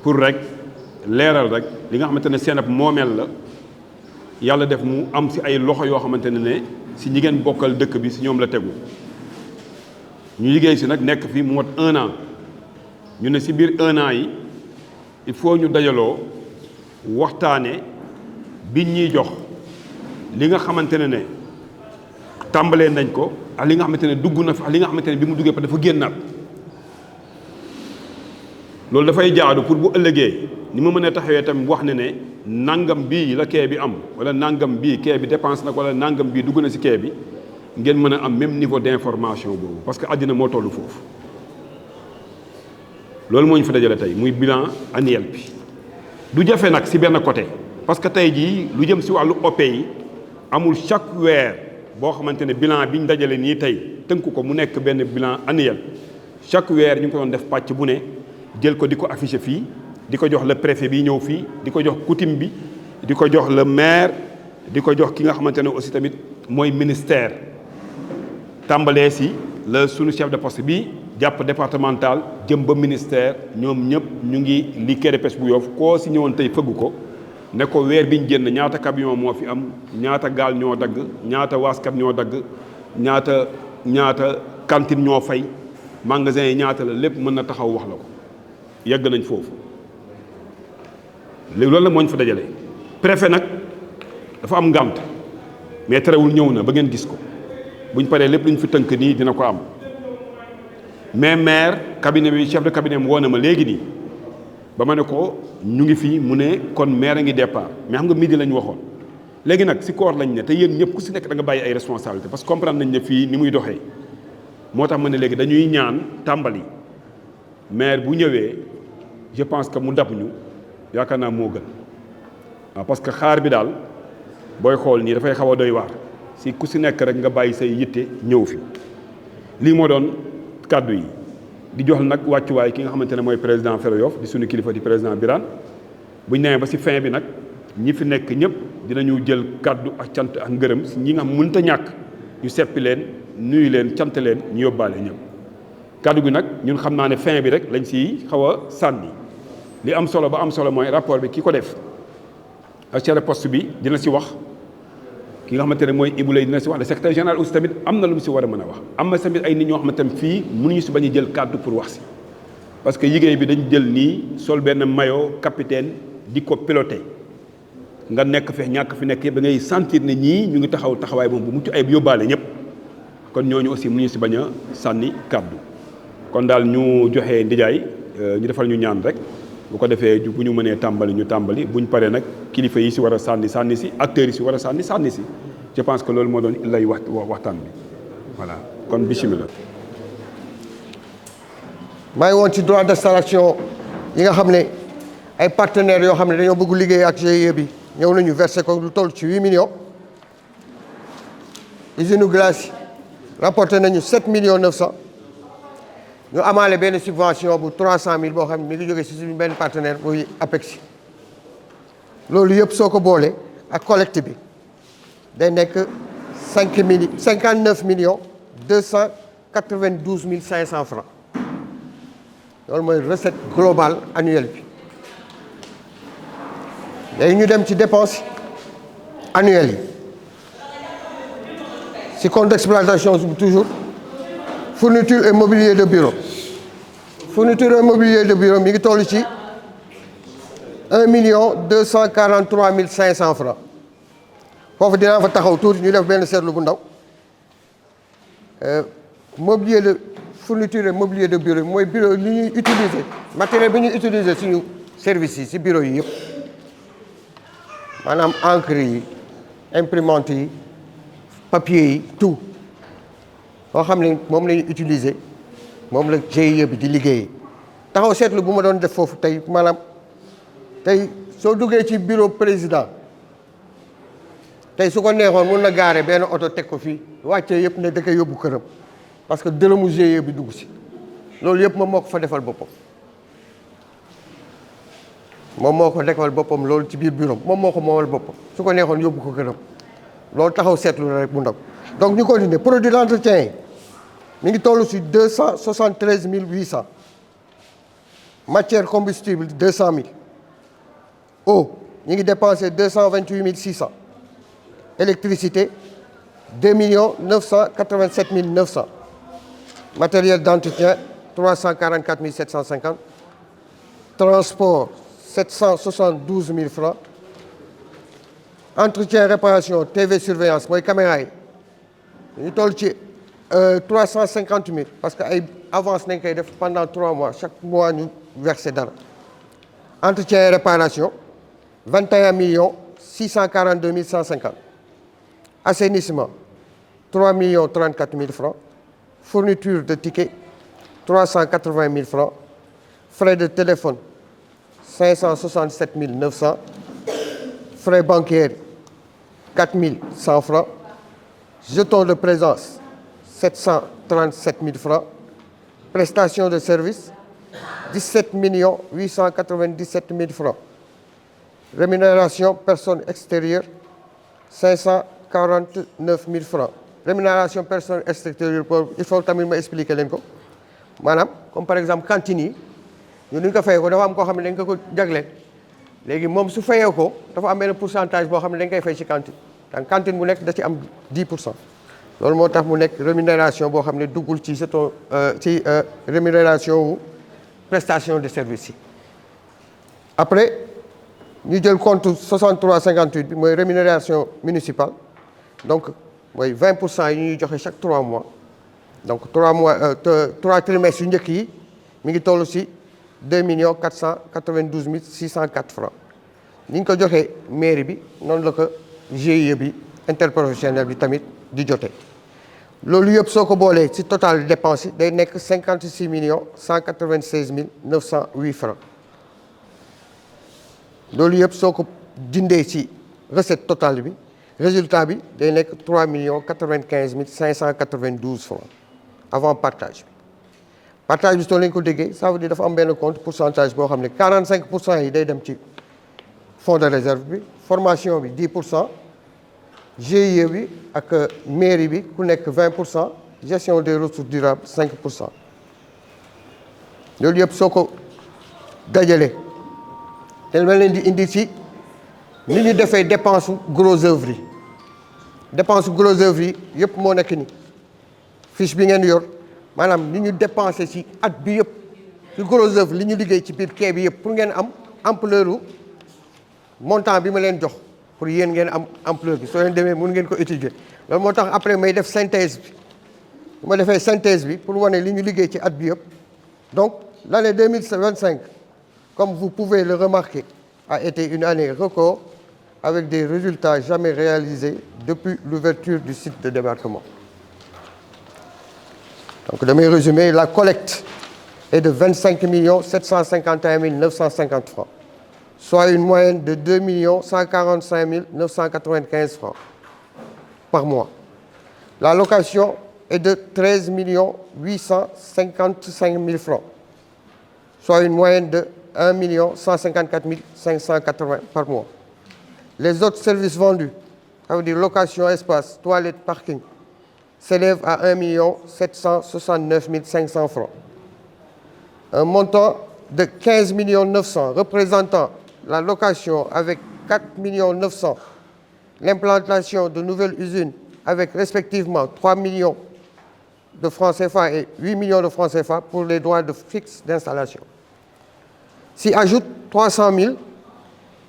pour rek leeral rek li nga xamante ne seen ab moomeel la yàlla def mu am si ay loxo yoo xamante ne si ñi ngeen bokkal dëkk bi si ñoom la tegu ñu liggéey si nag nekk fi mu mot 1 an ñu ne si biir 1 an yi il faut ñu dajaloo waxtaane bi ñuy jox li nga xamante ne tàmbalee nañ ko ak li nga xamante ne dugg na fa ak li nga xamante ne bi mu duggee pa dafa génnaat loolu dafay jaadu pour bu ëllëgee ni ma mën a taxawee tamit wax ne nangam bii la kee bi am wala nangam bii kee bi dépense nag wala nangam bii dugg na si kee bi ngeen mën a am même niveau d'information boobu parce que àddina moo tollu foofu loolu moo ñu fa dajale tey muy bilan annuel bi du jafe nag si benn côté parce que tey jii lu jëm si wàllu OP yi amul chaque weer boo xamante ne bilan bi ñu dajale nii tey tënk ko mu nekk benn bilan annuel chaque weer ñu ngi ko doon def pàcc bu ne jël ko di ko affiché fii di ko jox le préfet bi ñëw fii di ko jox coutume bi di ko jox le maire di ko jox ki nga xamante ne aussi tamit mooy ministère tàmbalee si la sunu chef de poste bi jàpp départemental jëm ba ministère ñoom ñëpp ñu ngi li quai de pêche bu Yoff koo si ñëwoon tey fëggu ko ne ko weer biñ génn ñaata camion moo fi am ñaata gaal ñoo dagg ñaata waaskat ñoo dagg ñaata cantine ñoo fay magasin yi ñaata la lépp mën na taxaw wax la ko yegg nañ foofu léegi loolu la moo ñu fa dajale préfet nag dafa am ngànt mais terewul ñëw na ba ngeen gis ko buñ paree lépp luñ fi tënk nii dina ko am mais maire cabinet bi chef de cabinet mu woo na ma léegi nii ba ma ne ko ñu ngi fii mu ne kon maire a ngi départ mais xam nga midi lañ waxoon léegi nag si koor lañ ne te yéen ñëpp ku si nekk da nga bàyyi ay responsabilité parce que comprendre nañ ne fii ni muy doxee moo tax ma ne léegi dañuy ñaan tàmbali maire bu ñëwee je pense que mu dab ñu yaakaar naa moo gën waaw parce que xaar bi daal booy xool nii dafay xaw a doy waar si ku si nekk rek nga bàyyi say yitte ñëw fi lii moo doon kàddu yi di jox nag wàccuwaay ki nga xamante ne mooy président Fero Yoff di suñu kilifa di président Birane bu ñu nee ba si fin bi nag ñi fi nekk ñëpp dinañu jël kàddu ak cant ak ngërëm si ñi nga xam mënut a ñàkk ñu seppi leen nuyu leen cant leen ñu yóbbaale ñëpp kàddu gi nag ñun xam naa ne fin bi rek lañ siy xaw a sànni li am solo ba am solo mooy rapport bi ki ko def ak chef de poste bi dina si wax ki nga xamante ne mooy Ibou Lay dina si wax le secrétaire général aussi tamit am na lu mu si war a mën a wax am na tamit ay nit ñoo xamante ne fii mënuñu si bañ a jël kàddu pour wax si parce que liggéey bi dañ jël nii sol benn maillot capitaine di ko piloté nga nekk fi ñàkk fi nekk yëpp da ngay sentir ne ñii ñu ngi taxaw taxawaay moom bu mucc ayib yóbbaale ñëpp kon ñooñu aussi mënuñu si bañ a sànni kàddu kon daal ñu joxe ndijaay ñu defal ñu ñaan rek bu ko defee bu ñu mënee tàmbali ñu tàmbali bu ñu paree nag kilifa yi si war a sànni si acteurs yi si war a sànni si je pense que loolu moo doon lay waxtaan bi voilà kon bismillah. maa ngi woon ci droit d'installation yi nga xam ne ay partenaires yoo xam ne dañoo bëgg liggéey ak GIE bi ñëw nañu versé ko lu toll ci 8 millions usine glace rapporté nañu 7 millions 900 ñu amaale benn subvention bu 300 000 boo xam ne mi ngi jógee si suñu benn partenaire muy APEXI loolu yëpp soo ko boolee ak collecte bi day nekk 59 millions 292 500 francs loolu mooy recette globale annuelle bi léegi ñu dem ci dépense annuelle yi si compte d'exploitation bi toujours fourniture et mobilier de bureau fourniture et mobilier de bureau mi ngi toll ci 1 243 500 francs foofu dinaa fa taxaw tuuti ñu def benn seetlu bu ndaw mobilier de fourniture et mobilier de bureau mooy bureau li ñuy utiliser matériel bi ñuy utiliser suñu service yi si bureau yi yëpp maanaam encre yi imprimante yi papier yi tout loo xam ne moom la ñuy utiliser moom la GIE bi di liggéeyee taxaw seetlu bu ma doon def foofu tey maanaam tey soo duggee ci bureau président tey su ko neexoon mun na gaare benn oto teg ko fii wàccee yëpp ne da koy yóbbu këram parce que dërëmu GIE bi dugg si loolu yëpp moom moo ko fa defal boppam moom moo ko defal boppam loolu ci biir bureau moom moo ko moomal boppam su ko neexoon yóbbu ko këram loolu taxaw seetlu la rek bu ndaw donc ñu continuer produit d'entretien yi mi ngi toll si 273 800 Matière combustible, 200 000. Eau, nous avons dépensé 228 600. Électricité, 2 987 900. Matériel d'entretien, 344 750. Transport, 772 000 francs. Entretien et réparation, TV surveillance, moi caméra. Nous avons 350 000 parce qu'avant, pendant 3 mois, chaque mois, nous versons d'argent. Entretien et réparation, 21 642 150. Assainissement, 3 34 000 francs. Fourniture de tickets, 380 000 francs. Frais de téléphone, 567 900. Frais bancaires, 4 100 francs. Jetons de présence, 737 000 francs. Prestations de services, 17 897 000 francs. Rémunération personnes extérieures, 549 000 francs. Rémunération personnes extérieures, il faut que je explique. Madame, comme par exemple, cantine, nous avons fait si vous avez un pourcentage de la cantine. La cantine vous 10%. C'est une rémunération qui rémunération prestation de services. Après, nous avons le compte 63,58, c'est rémunération municipale. Donc, 20% nous chaque 3 mois. Donc, 3 trimestres, nous avons aussi 2 492 604 francs. Nous avons la mairie, nous avons le GIE, interprofessionnel, du joté. Le lieu de total dépensé est 56 196 908 francs. Le lieu de recette totale, résultat est 3 95 592 francs avant partage. Partage bi ça veut dire dafa am benn compte pourcentage boo xam ne 45% yi day dem ci fonds de réserve bi formation bi 10%. GIE bi ak mairie bi ku nekk 20%. Gestion des ressources durables 5%. loolu yëpp soo ko dajalee te ma leen di indi ci ni ñu defee dépense gros œuvre yi dépense gros œuvre yi yëpp moo nekk ni fiche bi ngeen yor maanaam ni ñu dépensé ci at bi yëpp ci gros œuvre li ñu liggéey ci biir quai bi yëpp pour ngeen am ampleur montant bi ma leen jox pour yéen ngeen am ampleur bi soo leen demee mun ngeen ko étudier loolu moo tax après may def synthèse bi bu ma defee synthèse bi pour wane li ñu liggéey ci at bi yëpp donc l'année 2025 comme vous pouvez le remarquer a été une année record avec des résultats jamais réalisés depuis l'ouverture du site de débarquement. Donc, de mes résumés, la collecte est de 25 751 950 francs, soit une moyenne de 2 145 995 francs par mois. La location est de 13 855 000 francs, soit une moyenne de 1 154 580 par mois. Les autres services vendus, ça veut dire location, espace, toilette, parking, s'élève à 1 769 500 francs. Un montant de 15 900 représentant la location avec 4 900 000, l'implantation de nouvelles usines avec respectivement 3 millions de francs CFA et 8 millions de francs CFA pour les droits de fixe d'installation. S'y ajoute 300 000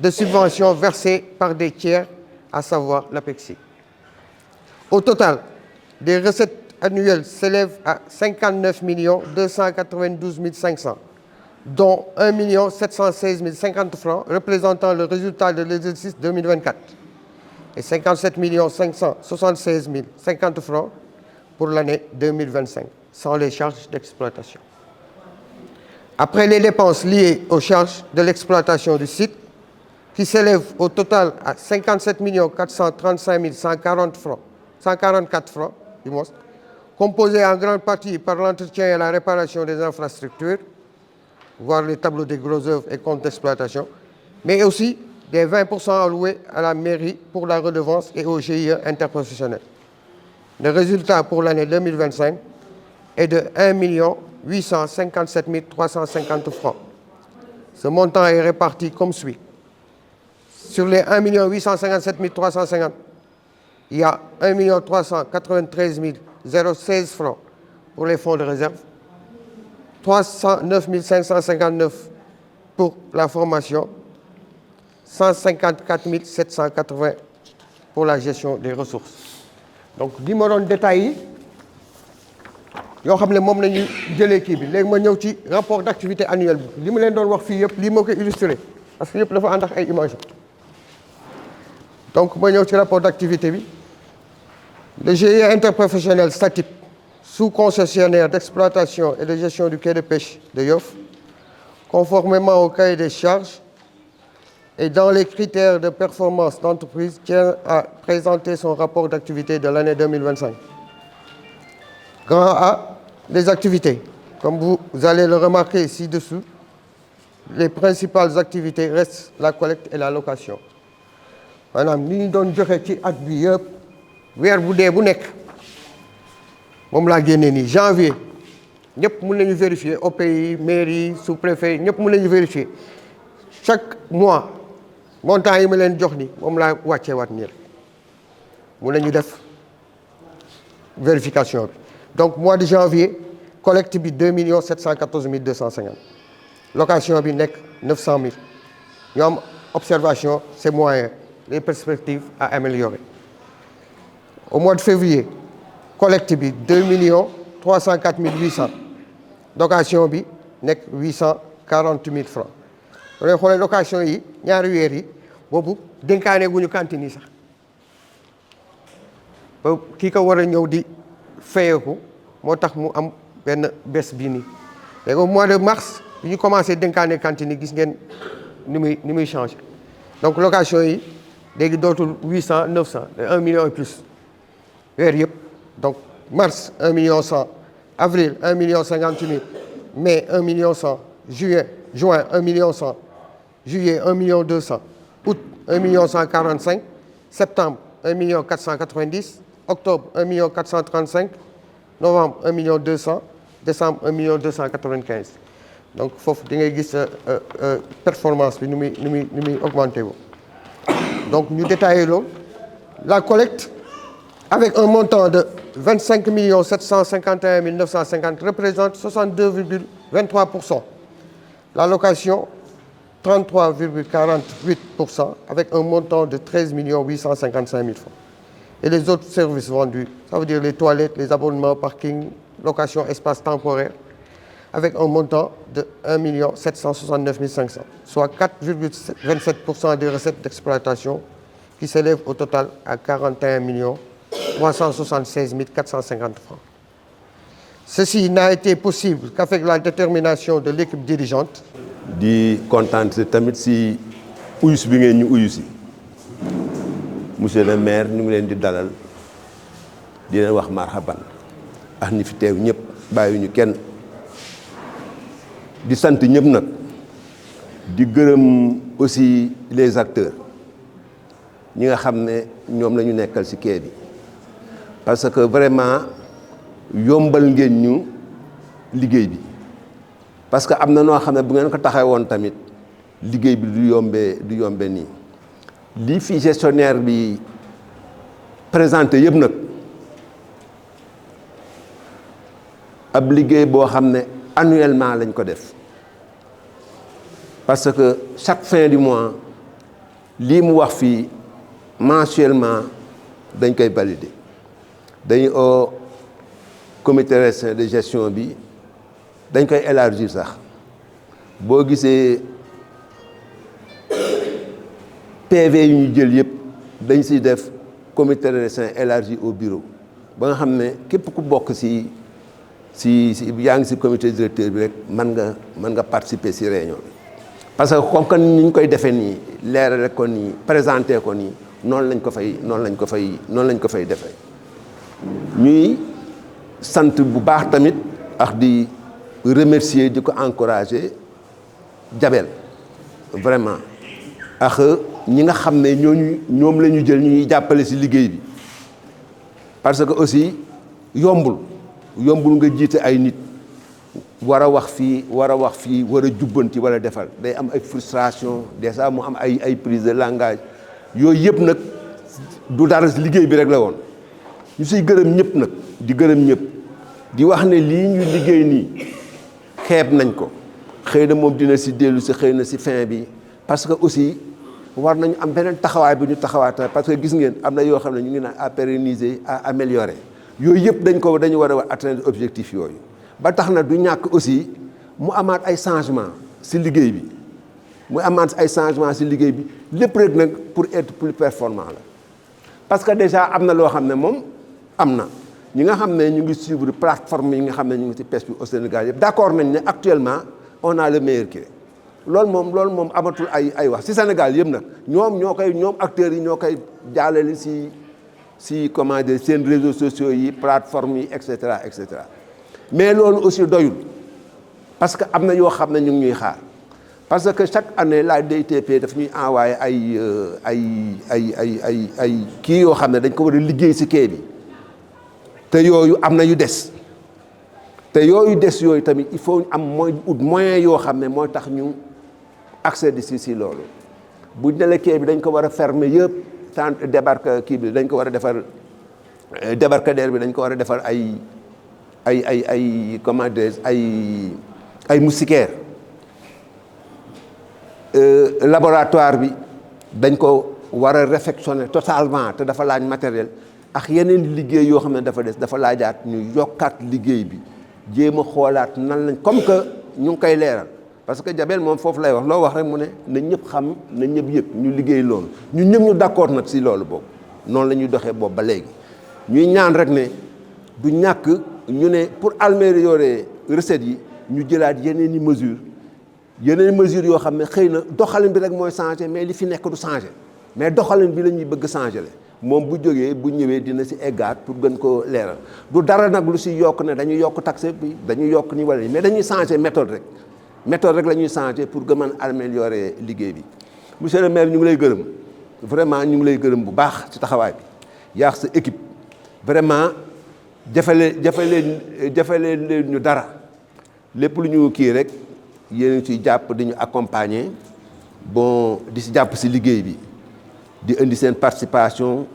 de subventions versées par des tiers, à savoir l'APEXI. Au total, des recettes annuelles s'élèvent à 59 292 500, dont 1 716 050 francs représentant le résultat de l'exercice 2024 et 57 576 050 francs pour l'année 2025, sans les charges d'exploitation. Après les dépenses liées aux charges de l'exploitation du site, qui s'élèvent au total à 57 435 144 francs, composés en grande partie par l'entretien et la réparation des infrastructures, voire les tableaux des gros œuvres et comptes d'exploitation, mais aussi des 20% alloués à la mairie pour la redevance et au GIE interprofessionnel. Le résultat pour l'année 2025 est de 1 857 350 francs, Ce montant est réparti comme suit. Sur les 1 857 350, il y a 1 393 016 francs pour les fonds de réserve, 309 559 pour la formation, 154 780 pour la gestion des ressources. Donc, li ma doon détails yi yoo xam ne moom la ñu jëlee kii bi léegi ma ñëw ci rapport d'activité annuel bi li ma leen doon wax fii yëpp lii moo koy illustré parce que yëpp dafa ànd ak ay images. Donc ma ñëw ci rapport d'activité bi le GIE interprofessionnel STATIP sous-concessionnaire d'exploitation et de gestion du quai de pêche de Yoff, conformément au cahier des charges et dans les critères de performance d'entreprise, tient à présenter son rapport d'activité de l'année 2025. Grand A, les activités. Comme vous allez le remarquer ci-dessous, les principales activités restent la collecte et la location. Maanaam li ñu doon joxe ci at bi yëpp weer bu dee bu nekk moom laa génnee nii janvier ñëpp mën nañu vérifier OPI mairie sous-préfet ñëpp mën nañu vérifier chaque mois montant yi ma leen jox ni moom laa wàccee waat nii rek mën nañu def vérification bi. Donc mois de janvier collecte bi 2 714 250 location bi nekk 900 000 ñu am observation c'est moyen, les perspectives à améliorer. Au mois de février collecte bi 2 304 800 location bi nekk 840 000 francs. bu dee xoolee location yi ñaari weer yi boobu dénkaane guñu cantine yi sax ba kii ko war a ñëw di fayeeku moo tax mu am benn bés bii nii léegi au mois de mars bi ñu commencé dénkaane cantine yi gis ngeen ni muy changé donc location yi léegi dootul 800 900 1 million et plus weer yëpp donc mars 1 million 100 avril 1 million 58 000 mai 1 million 100 juin 1 million 100 juillet 1 million 200 août 1 million 145 septembre 1 million 490 octobre 1 million 435 novembre 1 million 200 décembre 1 million 295 donc foofu di ngay gis performance bi ni muy augmenté wu. Donc ñu détaillé loolu la collecte avec un montant de 25 751 950 représente 62,23%. La location 33,48% avec un montant de 13 855 000 francs. Et les autres services vendus, ça veut dire les toilettes, les abonnements, parking, location, espace temporaire, avec un montant de 1 769 500, soit 4,27% des recettes d'exploitation qui s'élèvent au total à 41 376 450 francs. Ceci n'a été possible qu'avec la détermination de l'équipe dirigeante. di kontaan tamit si uyus bi ngeen ñu uyusi monsieur le maire ñu ngi leen di dalal di leen wax marhaban ak ñi fi teew ñëpp bàyyiwuñu kenn di sant ñëpp nag di gërëm aussi les acteurs ñi nga xam ne ñoom la ñu nekkal ci quai bi parce que vraiment yombal ngeen ñu liggéey bi parce que am na noo xam ne bu ngeen ko taxee woon tamit liggéey bi du yombee nii lii fi gestionnaire bi présenté yëpp nag ab liggéey boo xam ne annuellement lañ ko def parce que chaque fin du mois lii mu wax fii mensuellement dañ koy valider dañu au comité restreint de gestion bi dañ koy élargir sax boo gisee PV yu ñu jël yëpp dañ siy def comité restreint élargi au bureau ba nga xam ne képp ku bokk si yaa ngi si comité directeur bi rek mën nga participer si réunion bi parce que comme que ni ñu koy defee nii leerale ko nii présenté ko nii noonu lañ ko fay defee ñuy sant bu baax tamit ak di remercier di ko encourager Jabel vraiment ak ñi nga xam ne ñoom la ñu jël ñuy jàppale ci liggéey bi parce que aussi yombul nga jiite ay nit war a wax fii war a jubbanti wala defal day am ay frustration déjà mu am ay prise de langage yooyu yëpp nag du dara liggéey bi rek la woon ñu siy gërëm ñëpp nag di gërëm ñëpp di wax ne lii ñu liggéey nii xeeb nañ ko xëy na moom dina si dellu si xëy na si fin bi parce que aussi war nañu am beneen taxawaay bu ñu taxawaat parce que gis ngeen am na yoo xam ne ñu ngi naan à pérenniser à améliorer yooyu yëpp dañu war a atteindre objectif yooyu ba tax na du ñàkk aussi mu amaat ay changement si liggéey bi lépp rek nag pour être plus performant la parce que déjà am na loo xam ne moom am na ñi nga xam ne ñu ngi suivre plateforme yi nga xam ne ñu ngi ci pêche bi au Sénégal yëpp d'accord nañ ne actuellement on a le meilleur qui loolu moom amatul ay wax ci Sénégal yëpp nag ñoom acteurs yi ñoo koy jàllale si comment dire seen réseaux sociaux yi plateformes yi et cetera mais loolu aussi doyul parce que am na yoo xam ne ñu ngi ñuy xaar parce que chaque année la DTP daf ñuy envoyé ay kii yoo xam ne dañ ko war a liggéey ci quai bi te yooyu am na yu des te yooyu tamit il faut am moyen yoo xam ne mooy tax ñu accéder si loolu bu ne la quai bi dañ ko war a fermer yëpp tant débarque kii bi dañ ko war a defar débarcadère bi dañ ko war a defar ay comment dire ay moustiquaires laboratoire bi dañ ko war a réfectionner totalement te dafa laaj matériel ak yeneen liggéey yoo xam ne dafa des dafa laajaat ñu yokkaat liggéey bi jéem a xoolaat nan lañ comme que ñu ngi koy leeral parce que Jabel moom foofu lay wax loo wax rek mu ne na ñëpp xam na ñëpp yëg ñu liggéey loolu ñun ñëpp ñu d'accord nag si loolu boobu noonu la ñuy doxee boobu ba léegi ñuy ñaan rek ne du ñàkk ñu ne pour améliorer recettes yi ñu jëlaat yeneen i mesures yoo xam ne xëy na doxalin bi rek mooy changer mais li fi nekk du changer mais doxalin bi la ñuy bëgg changer la moom bu jógee bu ñëwee dina si eggaat pour gën ko leeral du dara nag lu si yokk ne dañuy yokk taxe bi dañuy yokk ni wala mais dañuy changer méthode rek la ñuy changer pour gën a améliorer liggéey bi. monsieur le maire ñu ngi lay gërëm vraiment ñu ngi lay gërëm bu baax ci taxawaay bi yaa sa équipe vraiment jafe leen ñu dara lépp lu ñu kii rek yéen a ciy jàpp di ñu accompagner bon di si jàpp si liggéey bi. di indi seen participation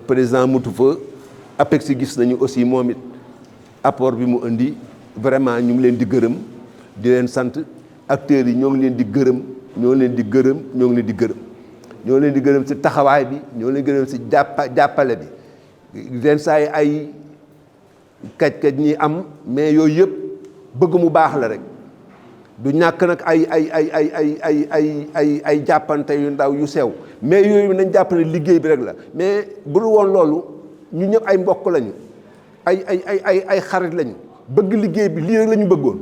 président mutu fa APEX gis nañu aussi moom it apport bi mu indi vraiment ñu ngi leen di gërëm di leen sant acteurs yi ñoo ngi leen di gërëm ci taxawaay bi ñoo leen di gërëm ci jàppale bi ren saa yi ay kaj ñi am mais yooyu yëpp bëgg mu baax la rek du ñàkk nag ay jàppante yu ndaw yu sew mais yooyu nañ jàpp ne liggéey bi rek la mais bu dul woon loolu ñu ñëpp ay mbokk lañu ay xarit lañu bëgg liggéey bi lii rek la ñu bëggoon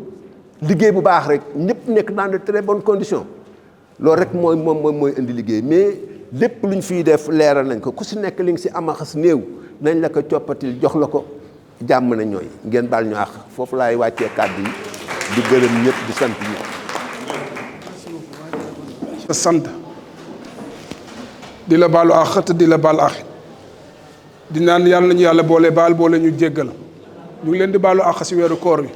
liggéey bu baax rek ñëpp nekk dans de très bonnes conditions loolu rek mooy indi liggéey mais lépp lu ñu fiy def leeral nañ ko ku si nekk li nga si amaxas néew nañ la ko coppatil jox la ko jàmm na ñooy ngeen baal ñu àq foofu laay wàccee kàddu yi di gërëm ñëpp di sant ñëpp. sant di la baalu àq te di la baal àq di naan yàlla nañu yàlla boole ñu jéggal ñu ngi leen di baalu àq si weeru koor wi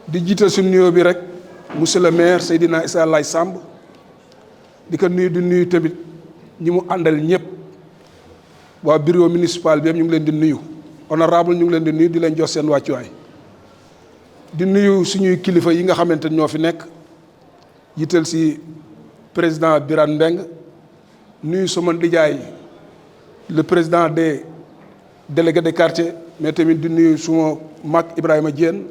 di jiital suñu nuyoo bi rek monsieur le maire Seydina Issa Laye Samb di ko nuyu di nuyu tamit ñi mu àndal ñëpp waa bureau municipal bi yëpp ñu ngi leen di nuyu honorable ñu ngi leen di nuyu di leen jox seen wàccuwaay. di nuyu suñuy kilifa yi nga xamante ñoo fi nekk yitteel si président Birane Mbeng nuyu sama ndijaay le président des délégués de quartier mais tamit di nuyu suma mag Ibrahima Diène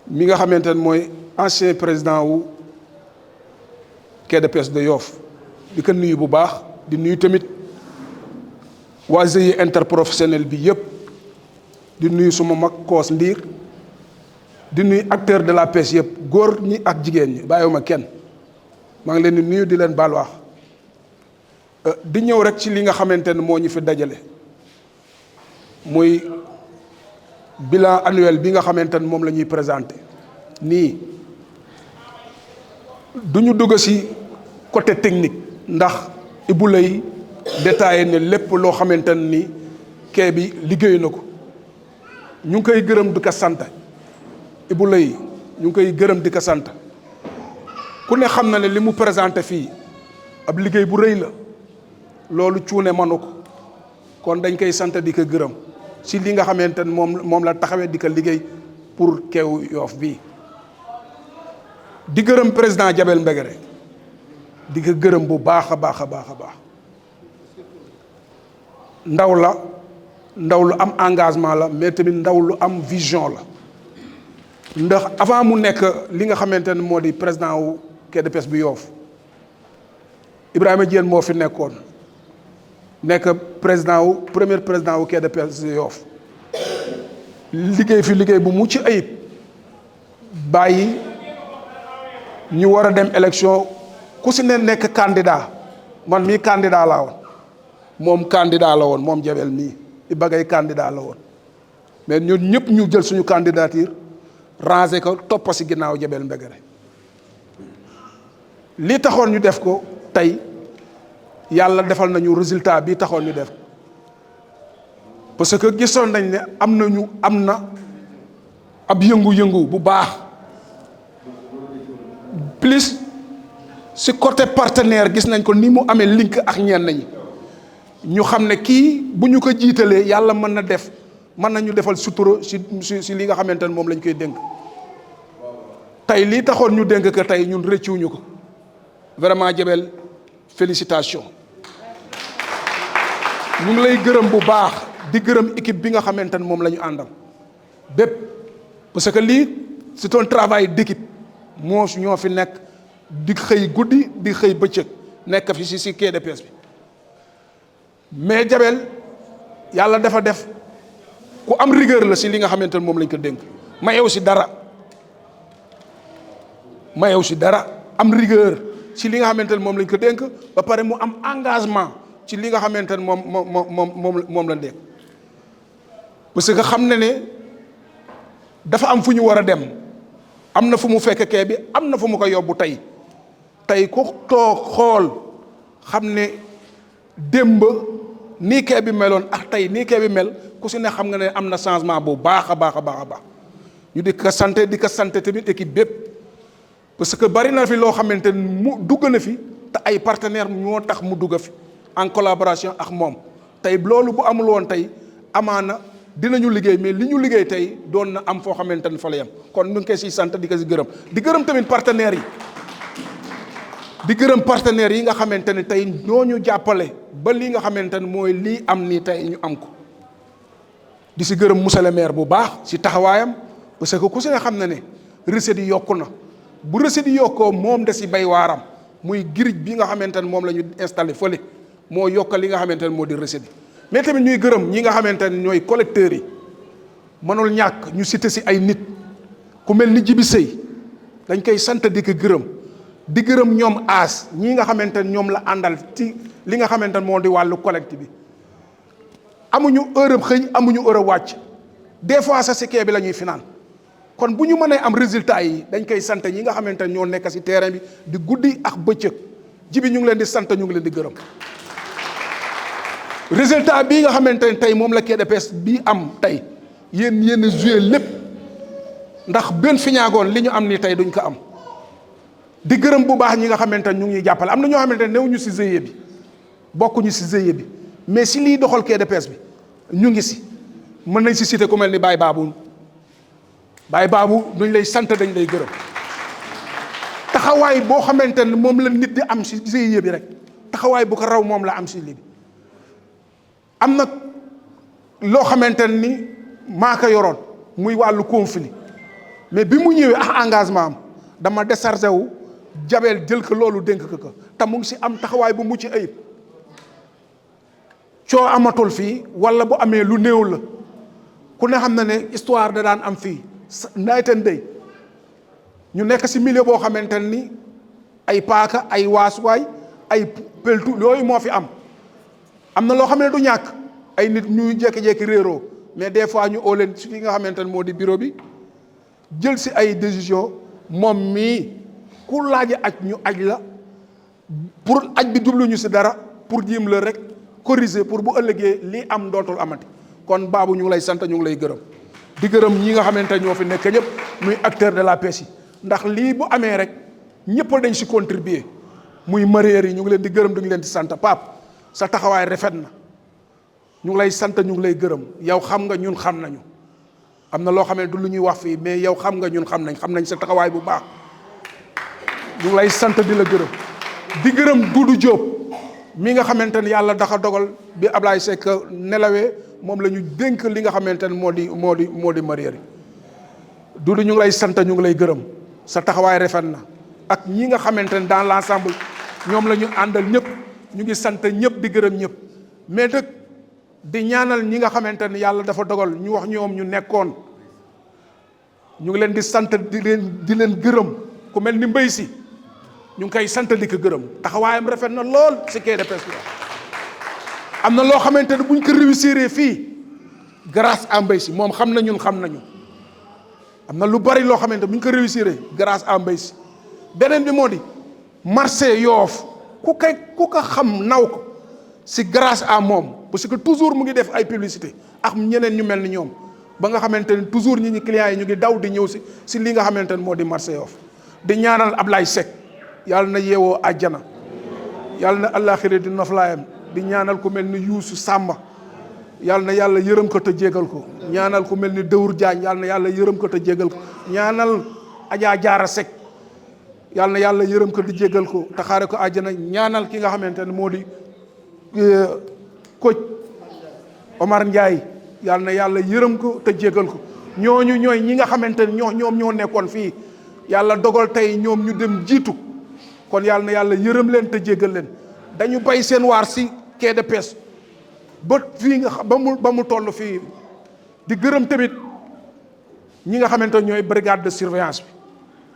mi nga xamante ne mooy ancien président wu quai de pêche de Yoff di ko nuyu bu baax di nuyu tamit waa GIE interprofessionnel bi yëpp di nuyu suma mag Koos Ndiir di nuyu acteur de la pêche yëpp góor ñi ak jigéen ñi bàyyiwuma kenn maa ngi leen di nuyu di leen baal wax di ñëw rek ci li nga xamante ne moo ñu fi dajale muy bilan annuel bi nga xamante ne moom la ñuy présenté nii du ñu dugg ci côté technique ndax Ibou lay détaillé ne lépp loo xamante ne ni quai bi liggéey na ko ñu ngi koy gërëm di ko sant Ibou Leye ñu ngi koy gërëm di ko sant ku ne xam na ne li mu présenté fii ab liggéey bu rëy la loolu cuune manu ko kon dañ koy sant di ko gërëm si li nga xamante ne moom la taxawee di ko liggéey pour keew Yoff bii di gërëm président Diabel Mbegere di ko gërëm bu baax a baax a baax a baax ndaw lu am engagement la mais tamit ndaw lu am vision la ndax avant mu nekk li nga xamante ne moo di président wu quai de pêche bi Yoff Ibrahima Diène moo fi nekkoon nekk premier président wu quai de pêche bi Yoff liggéey fi liggéey bu mucc ayib bàyyi ñu war a dem élection ku si ne nekk candidat man mii candidat laa woon moom candidat la woon moom Diabel mii i bagay candidat la woon mais ñun ñëpp ñu jël suñu candidature rangé ko toppa si ginnaaw Diabel Mbegere lii taxoon ñu def ko tey yàlla defal nañu résultat bi taxoon ñu def parce que gisoon nañ ne am na ab yëngu-yëngu bu baax plus si côté partenaire gis nañ ko ni mu amee link ak ñenn ñi ñu xam ne kii bu ñu ko jiitalee yàlla mën nañu defal sutura si li nga xamante ne moom lañ koy dénk tey lii taxoon ñu dénk ko tey ñun rëccuwuñu ko vraiment Diabel félicitation ñu ngi lay gërëm bu baax di gërëm équipe bi nga xamante ne moom la ñu àndal bépp parce que lii c'est un travail d'équipe ñoo fi nekk di xëy guddi di xëy bëccëg nekk fi si quai de pêche bi mais Diabel yàlla dafa def ku am rigueur la si li nga xamante ne moom lañ ko dénk mayew si dara am rigueur ci li nga xamante ne moom lañ ko dénk ba pare mu am engagement ci li nga xamante ne moom la dénk parce que xam na ne dafa am fu ñu war a dem am na fu mu fekk kee bi am na fu mu ko yóbbu tey ku toog xool xam ne démb nii kee bi meloon ak tey nii kee bi mel ku si ne xam nga ne am na changement bu baax a baax a baax a baax ñu di ko sant tamit équipe bépp parce que bari na fi loo xamante ni mu dugg na fi te ay partenaires ñoo tax mu dugg fi en collaboration ak moom tey loolu bu amul woon tey amaana dinañu liggéey mais li ñu liggéey tey doon na am foo xamante ni fa la yem kon ñu ngi koy siy sant di ko si gërëm di gërëm tamit partenaires yi nga xamante ne tey ñoo ñu jàppale ba li nga xamante ne mooy lii am nii tey ñu am ko di si gërëm monsieur le maire bu baax si taxawaayam parce que ku si ne xam na ne recettes yi yokku na bu recettes yi yokkoo moom da si bay waaram muy girij bi nga xamante ne moom la ñu installé fële moo yokk li nga xamante ne moo di recettes yi mais tamit ñuy gërëm ñi nga xamante ne ñooy collecteurs yi mënul ñàkk ñu cité si ay nit ku mel ni Jibi Sëy dañ koy sant di ko di gërëm ñoom aas ñii nga xamante ne ñoom la àndal ci li nga xamante ne moo di wàllu collecte bi amuñu heure xëy amuñu heure wàcc des fois sa si kee bi la ñuy finaan kon bu ñu mënee am résultat yi dañ koy sant ñi nga xamante ne ñoo nekk si terrain bi di guddi ak bëccëg Jibi ñu ngi leen di sant ñu ngi leen di gërëm résultat bii nga xamante ne tey moom la quai de pêche bii am tey yéen joué lépp ndax benn fi ñaagoon li ñu am ni tey duñ ko am di gërëm bu baax ñi nga xamante ne ñu ngi ñuy jàppale am na ñoo xamante ne newuñu si GIE bi bokkuñu si GIE bi mais si lii doxal quai de pêche bi ñu ngi si mën nañ si cité ku mel ni Baye Babou duñ lay sant dañ lay gërëm taxawaay boo xamante ne moom la nit di am si GIE bi rek taxawaay bu ko raw moom la am si lii bi am na loo xamante ni maa ko yoroon muy wàllu conflit mais bi mu ñëwee ak engagement am dama déchargé wu Diabel jël ko loolu dénk ko te mu ngi si am taxawaay bu mucc ayib coo amatul fii wala bu amee lu néew la ku ne xam na ne histoire da daan am fii night and day ñu nekk si milieu boo xamante ni ay paaka ay waasuwaay ay peltu yooyu moo fi am na loo xam ne du ñàkk ay nit ñuy jékki-jékki réeroo mais des fois ñu oo leen si fi nga xamante ne moo di bureau bi jël si ay décision moom mii ku laaj aj ñu aj la pour aj bi jublu ñu si dara pour jéem la rek corriger pour bu ëllëgee lii am dootul amati kon Babou ñu ngi lay sant ñu ngi lay gërëm di gërëm ñi nga xamante ñoo fi nekk ñëpp muy acteur de la pêche yi ndax lii bu amee rek ñëpp dañ si contribuer muy mareyeurs yi ñu ngi leen di gërëm, du ngi leen di sant. Pape sa taxawaay rafet na, ñu ngi lay sant, ñu ngi lay gërëm. yow xam nga ñun xam nañu, am na loo xam ne du lu ñuy wax fii, mais yow xam nga ñun xam nañ sa taxawaay bu baax. ñu ngi lay sant di la gërëm, di gërëm Doudou Diop mi nga xamante ne yàlla dafa dogal bi Ablaye Seck nelawee moom la ñu dénk li nga xamante ne moo di mareyeurs yi. Doudou ñu ngi lay sant, ñu ngi lay gërëm, sa taxawaay rafet na ak ñi nga xamante ne dans l'ensemble ñoom la ñu àndal ñëpp, ñu ngi sant ñëpp di gërëm ñëpp. mais dëgg di ñaanal ñi nga xamante ne yàlla dafa dogal ñu wax ñoom ñu nekkoon, ñu ngi leen di sant di leen gërëm. ku mel ni Mbaye si ñu ngi koy sant di ko gërëm, taxawaayam rafet na lool si quai de pêche bi. am na loo xamante ne buñ ko réussir fii grâce à Mbaye si, moom xam na ñun xam nañu. am na lu bari loo xamante buñ ko réussir grâce à Mbaye si. beneen bi moo di marché Yoff ku ko xam naw ko si grâce à moom, parce que toujours mu ngi def ay publicité ak ñeneen ñu mel ni ñoom, ba nga xamante ne toujours ñi clients yi ñu ngi daw di ñëw si li nga xamante ne moo di marché Yoff. di ñaanal Ablaye Seck yàlla na yeewoo àjjana, yàlla na àllaaxira di noflaayam. di ñaanal ku mel ni Youssou Samba yàlla na yàlla yërëm ko te jégal ko. ñaanal ku mel ni Dawur Diagne yàlla na yàlla yërëm ko te jégal ko. ñaanal Adja Diarra Seck yàlla na yàlla yërëm ko te jégal ko te xaare ko àjjana. ñaanal ki nga xamante ne moo di Kocc Omar Ndiaye yàlla na yàlla yërëm ko te jégal ko. ñooñu ñooy ñi nga xamante ne ñoom ñoo nekkoon fii, yàlla dogal tey ñoom ñu dem jiitu, kon yàlla na yàlla yërëm leen te jégal leen. dañu bay seen waar si quai de pêche ba fii nga ba mu toll fii. di gërëm tamit ñi nga xamante ne ñooy brigade de surveillance bi.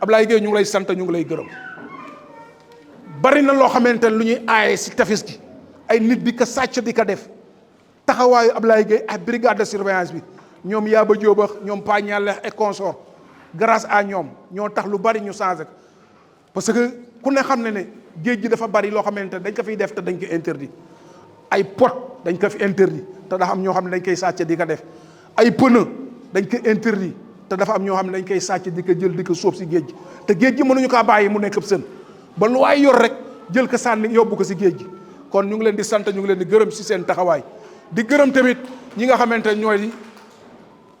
Ablaye Gueye ñu ngi lay sant, ñu ngi lay gërëm. bari na loo xamante ne lu ñuy aaye si tefes gi, ay nit di ko sàcc di ko def. taxawaayu Ablaye Gueye ak brigade de surveillance bi, ñoom Yaba Diop ak ñoom Pa Ñalle et consort, grâce à ñoom ñoo tax lu bari ñu changé ko. parce que ku ne xam ne ne géej gi dafa bari loo xamante ne dañ ko fiy def te dañ ko interdit. ay pot dañ ko fi interdit te dafa am ñoo xam ne dañ koy sàcc di ko def. ay pneu dañ ko interdit te dafa am ñoo xam ne dañ koy sàcc di ko jël di ko sóob si géej gi. te géej gi mënuñu kaa bàyyi mu nekk sën ba lu waay yor rek jël ko sànni yóbbu ko si géej gi. kon ñu ngi leen di sant, ñu ngi leen di gërëm si seen taxawaay. di gërëm tamit ñi nga xamante ne ñooy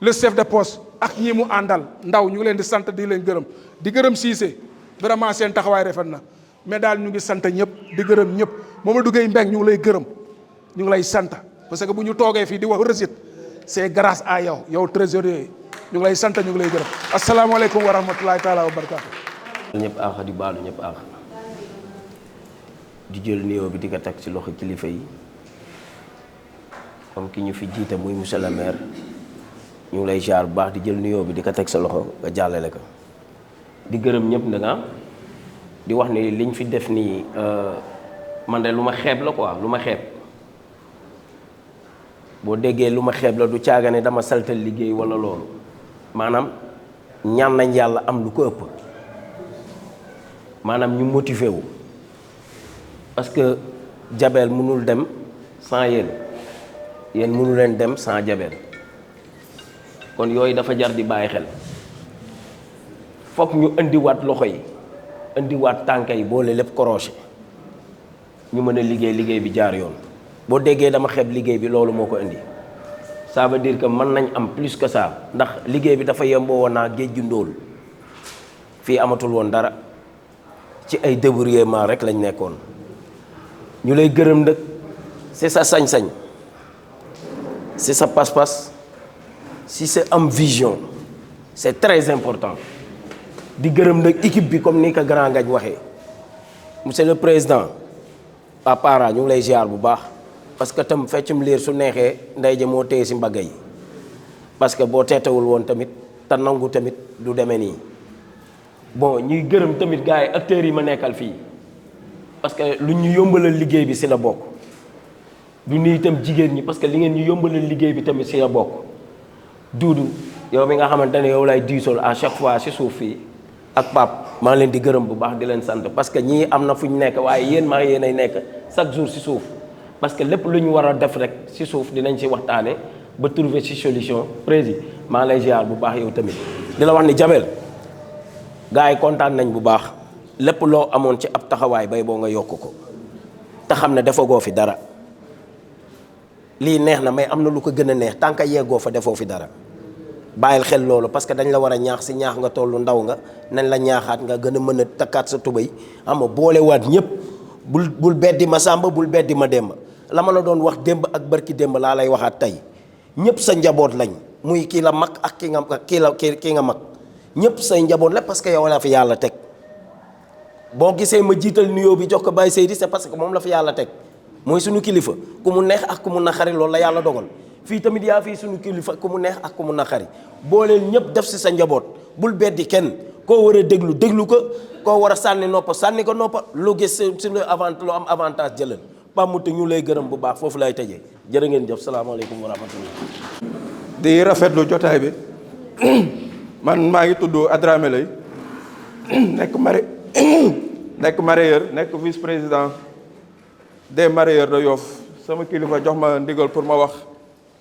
le chef de poste ak ñi mu àndal ndaw, ñu ngi leen di sant di leen gërëm. di gërëm Cissé vraiment seen taxawaay rafet na. mais daal ñu ngi sant ñëpp di gërëm ñëpp. Mamadou Gueye Mbeng ñu ngi lay gërëm, ñu ngi lay sant, parce que bu ñu toogee fii di wax recette c'est grâce à yow trésorier, ñu ngi lay sant, ñu ngi lay gërëm. asalaamaaleykum wa rahmatulahi taala wa barakaatu. ñëpp aax di baalu ñëpp aax di jël nuyoo bi di ko teg ci loxo kilifa yi comme ki ñu fi jiite muy monsieur le maire, ñu ngi lay jaar bu baax di jël nuyoo bi di ko teg sa loxo nga jàllale ko. di gërëm ñëpp nag di wax ni liñ fi def nii man de lu ma xeeb la quoi, lu ma xeeb. boo déggee lu ma xeeb la du caaga ne dama saltal liggéey wala loolu, maanaam ñaan nañ yàlla am lu ko ëpp, maanaam ñu motivé wu. parce que Jabel mënul dem sans yéen mënu leen dem sans Jabel. kon yooyu dafa jar di bàyyi xel. foog ñu indiwaat loxo yi, indiwaat tànk yi, boole lépp korosé ñu mën a liggéey bi jaar yoon. boo déggee dama xeeb liggéey bi loolu moo ko indi. ça veut dire que mën nañ am plus que ça, ndax liggéey bi dafa yemboo woon naa géej ju ndóol. fii amatul woon dara, ci ay débrouillement rek lañ nekkoon. ñu lay gërëm nag c'est sa sañ-sañ, c'est sa pas-pas, si c'est am vision, c'est très important. di gërëm nag équipe bi comme ni ko grand Ngagne waxee. monsieur le président Papara ñu ngi lay ziar bu baax, parce que tam feccum liir su neexee ndey ja moo téye si mbagga yi. parce que boo teetawul woon tamit te nangu tamit du demee nii. bon ñuy gërëm tamit gars yi acteurs yi ma nekkal fii, parce que lu ñu yombalal liggéey bi si la bokk. du nuyu itam jigéen ñi, parce que li ngeen ñu yombalal liggéey bi tamit si la bokk. Duudu yow mi nga xamante ne yow lay diisool à chaque fois si suuf fii ak Pape maa leen di gërëm bu baax di leen sant, parce que ñii am na fu ñu nekk waaye yéen maa yéen ay nekk chaque jour si suuf. parce que lépp lu ñu war a def rek si suuf dinañ si waxtaane ba trouver si solution président maa lay ziar bu baax yow tamit di la wax ni Jabel gars yi kontaan nañ bu baax lépp loo amoon ci ab taxawaay bay boo nga yokk ko te xam ne defagoo fi dara lii neex na mais am na lu ko gën a neex tant que yeggoo fa defoo fi dara bàyyil xel loolu parce que dañ la war a ñaax si ñaax nga tollu ndaw nga nañ la ñaaxaat nga gën a mën a takkaat sa tubéy xam nga boolewaat ñëpp bul beddi ma sàmba bul beddi ma demba la ma la doon wax démb ak barki démb laa lay waxaat tey ñëpp sa njaboot lañ muy kii la mag ak ki nga mag ñëpp say njaboot la parce que yow la fi yàlla teg boo gisee ma jiital nuyoo bi jox ko Baye Seydi c'est parce que moom la fi yàlla teg mooy suñu kilifa ku mu neex ak ku mu naqari loolu la yàlla dogal fii tamit yaa fii suñu kilifa ku mu neex ak ku mu naqari booleel ñëpp def si sa njaboot bul beddi kenn koo war a déglu ko koo war a sànni noppa sànni ko noppa lu gis si lu am avantage jëlal pamute ñu lay gërëm bu baax foofu lay tëjee jërë ngeen jëf salaamaaleykum wa rahmatullah. di rafetlu jotaay bi man maa ngi tudd Adramé Lay nekk mareyeur nekk vice président des mareyeurs de Yoff sama kilifa jox ma ndigal pour ma wax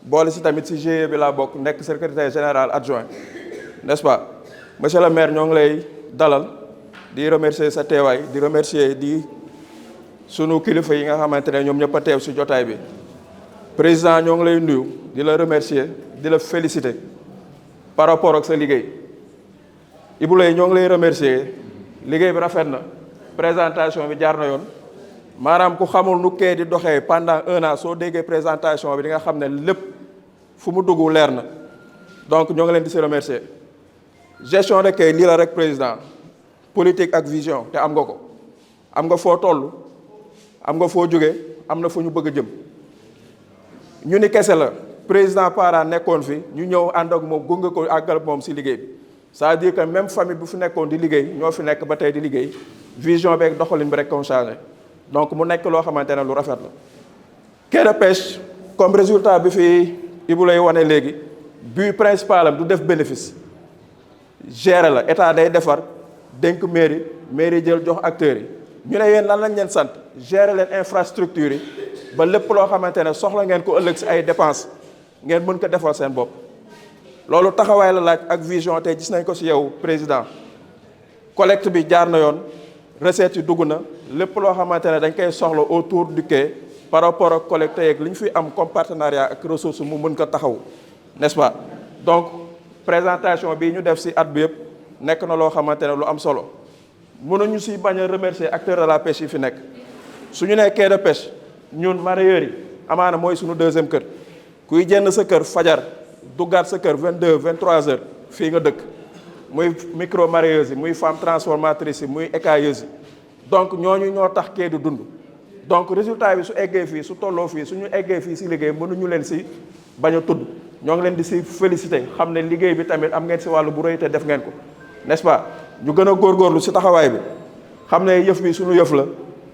boole si tamit si GIE bi laa bokk nekk secrétaire général adjoint n'est-ce pas monsieur le maire ñoo ngi lay dalal di remercier sa teewaay di remercier sunu kilifa yi nga xamante ne ñoom ñëpp a teew si jotaay bi président ñoo ngi lay nuyu di la remercier di la féliciter par rapport ak sa liggéey Ibou Lay ñoo ngi lay remercier liggéey bi rafet na présentation bi jaar na yoon maanaam ku xamul nu kee di doxee pendant 1 an soo déggee présentation bi di nga xam ne lépp fu mu dugg leer na donc ñoo ngi leen di si remercier gestion de kay lii la rek président politique ak vision te am nga ko am nga foo toll am nga foo jóge am na fu ñu bëgg a jëm ñu ni kese la président Para nekkoon fi ñu ñëw ànd ak moom gunge ko àggal moom si liggéey bi c'est-à-dire que même famille bu fi nekkoon di liggéey ñoo fi nekk ba tey di liggéey vision beeg doxalin bi rek kon changé donc mu nekk loo xamante ne lu rafet la. quai de pêche comme résultat bi fi Ibou Lay wane léegi but principal am du def bénéfice gérer la état day defar dénk mairie jël jox acteurs yi ñu ne yéen lan lañ leen sant gérer leen infrastructure yi ba lépp loo xamante ne soxla ngeen ko ëllëg si ay dépenses ngeen mën ko defal seen bopp. loolu taxawaay la laaj ak vision te gis nañ ko si yow président collecte bi jaar na yoon recette yi dugg na lépp loo xamante ne dañ koy soxla autour du quai par rapport ak collecte yeeg li ñu fi am comme partenariat ak ressource mu mën ko taxaw n'est-ce pas. donc présentation bi ñu def si at bi yëpp nekk na loo xamante ne lu am solo mënuñu si bañ a remercier acteurs de la pêche yi fi nekk su ñu nee quai de pêche ñun mareyeurs yi amaana mooy suñu deuxième kër kuy jenn sa kër fajar duggaat sa kër 22 23 heures fii nga dëkk muy micro mareyeuses yi muy femme transformatrice yi muy écailleuse yi donc ñooñu ñoo tax kee di dund donc résultat bi su eggee fii su tolloo fii suñu eggee fii si liggéey mënuñu leen si bañ a tudd ñoo ngi leen di si féliciter xam ne liggéey bi tamit am ngeen si wàllu bu rëy te def ngeen ko n'est-ce pas. ñu gën a góorgóorlu si taxawaay bi xam ne yëf bi suñu yëf la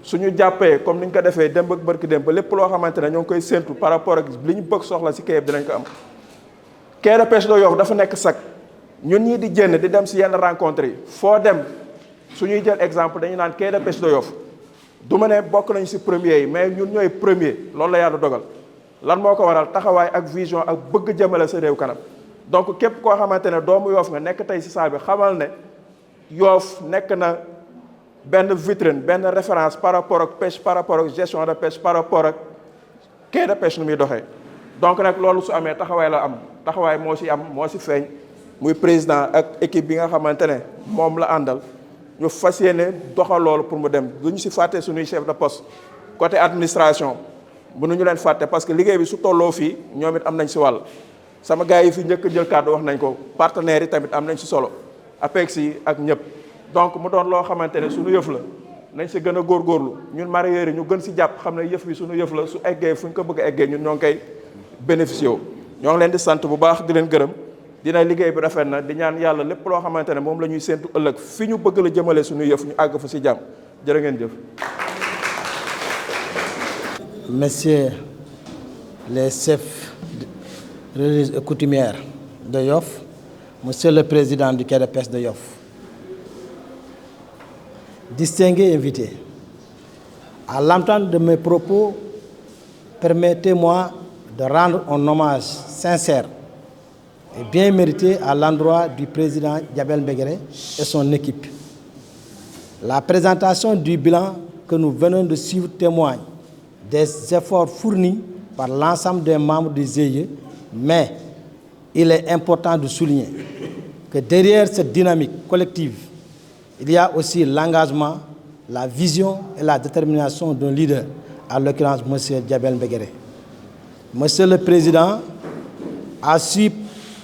suñu jàppee comme ni ñu ko defee démb ak barki démb ba lépp loo xamante ne ñoo ngi koy séentu par rapport ak li ñu bëgg soxla si kayib dinañ ko am. quai de pêche de Yoff dafa nekk sac ñun ñii di jënd di dem si yenn rencontre yi foo dem suñuy jël exemple dañu naan quai de pêche de Yoff du ma ne bokk nañ si premier yi mais ñun ñooy premier loolu la yàlla dogal lan moo ko waral taxawaay ak vision ak bëgg jëmale sa réew kanam donc képp koo xamante ne doomu Yoff nga nekk tey si saal bi xamal ne Yoff nekk na benn vitrine benn référence par rapport ak pêche par rapport ak gestion de pêche par rapport ak quai de pêche nu muy doxee donc nag loolu su amee taxawaay la am taxawaay moo si am moo si feeñ muy président ak équipe bi nga xamante ne moom la àndal ñu fas yéene doxal loolu pour mu dem du ñu si fàtte suñuy chef de poste côté administration mënuñu leen fàtte parce que liggéey bi su tolloo fii ñoom it am nañ si wàll sama gars yi fi njëkk jël kàddu wax nañ ko partenaires yi tamit am nañ si solo APEX yi ak ñëpp donc mu doon loo xamante ne suñu yëf la nañ si gën a góorgóorlu ñun mareyeurs yi ñu gën si jàpp xam ne yëf bi suñu yëf la su eggee fu ñu ko bëgg a eggee ñun ñoo ngi koy bénéficié wu ñoo ngi leen di sant bu baax di leen gërëm dina liggéey bi rafet na di ñaan yàlla lépp loo xamante ne moom la ñuy séentu ëllëg fi ñu bëgg la jëmale suñu yëf ñu àgg fa si jàmm jërë ngeen jëf. Messieurs les chefs religieux et coutumières de Yoff, Monsieur le Président du quai de pêche de Yoff, distingués invités, à l'entente de mes propos, permettez-moi de rendre un hommage sincère et bien mérité à l'endroit du président Diabel Mbegere et son équipe. La présentation du bilan que nous venons de suivre témoigne des efforts fournis par l'ensemble des membres du GIE, mais il est important de souligner que derrière cette dynamique collective, il y a aussi l'engagement, la vision et la détermination d'un leader, en l'occurrence M. Diabel Mbegere. Monsieur le Président a su,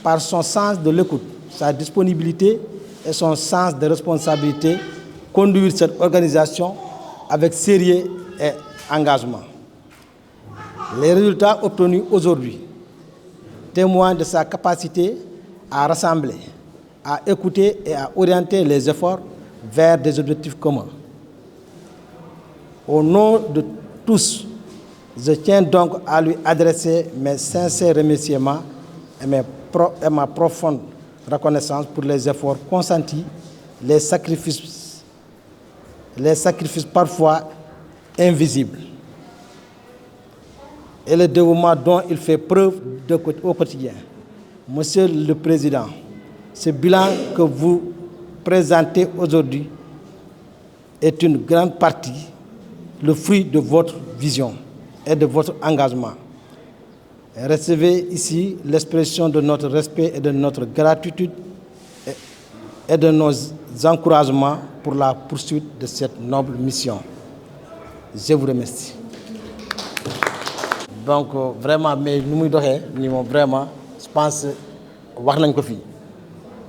par son sens de l'écoute, sa disponibilité et son sens de responsabilité, conduire cette organisation avec sérieux et engagement. Les résultats obtenus aujourd'hui témoignent de sa capacité à rassembler, à écouter et à orienter les efforts vers des objectifs communs. Au nom de tous, je tiens donc à lui adresser mes sincères remerciements et ma profonde reconnaissance pour les efforts consentis, les sacrifices parfois invisibles et le dévouement dont il fait preuve au quotidien. Monsieur le Président, ce bilan que vous présentez aujourd'hui est une grande partie le fruit de votre vision et de votre engagement. Recevez ici l'expression de notre respect et de notre gratitude et de nos encouragements pour la poursuite de cette noble mission. Je vous remercie. Donc vraiment, mais nous vraiment, je pense wax nañ ko fi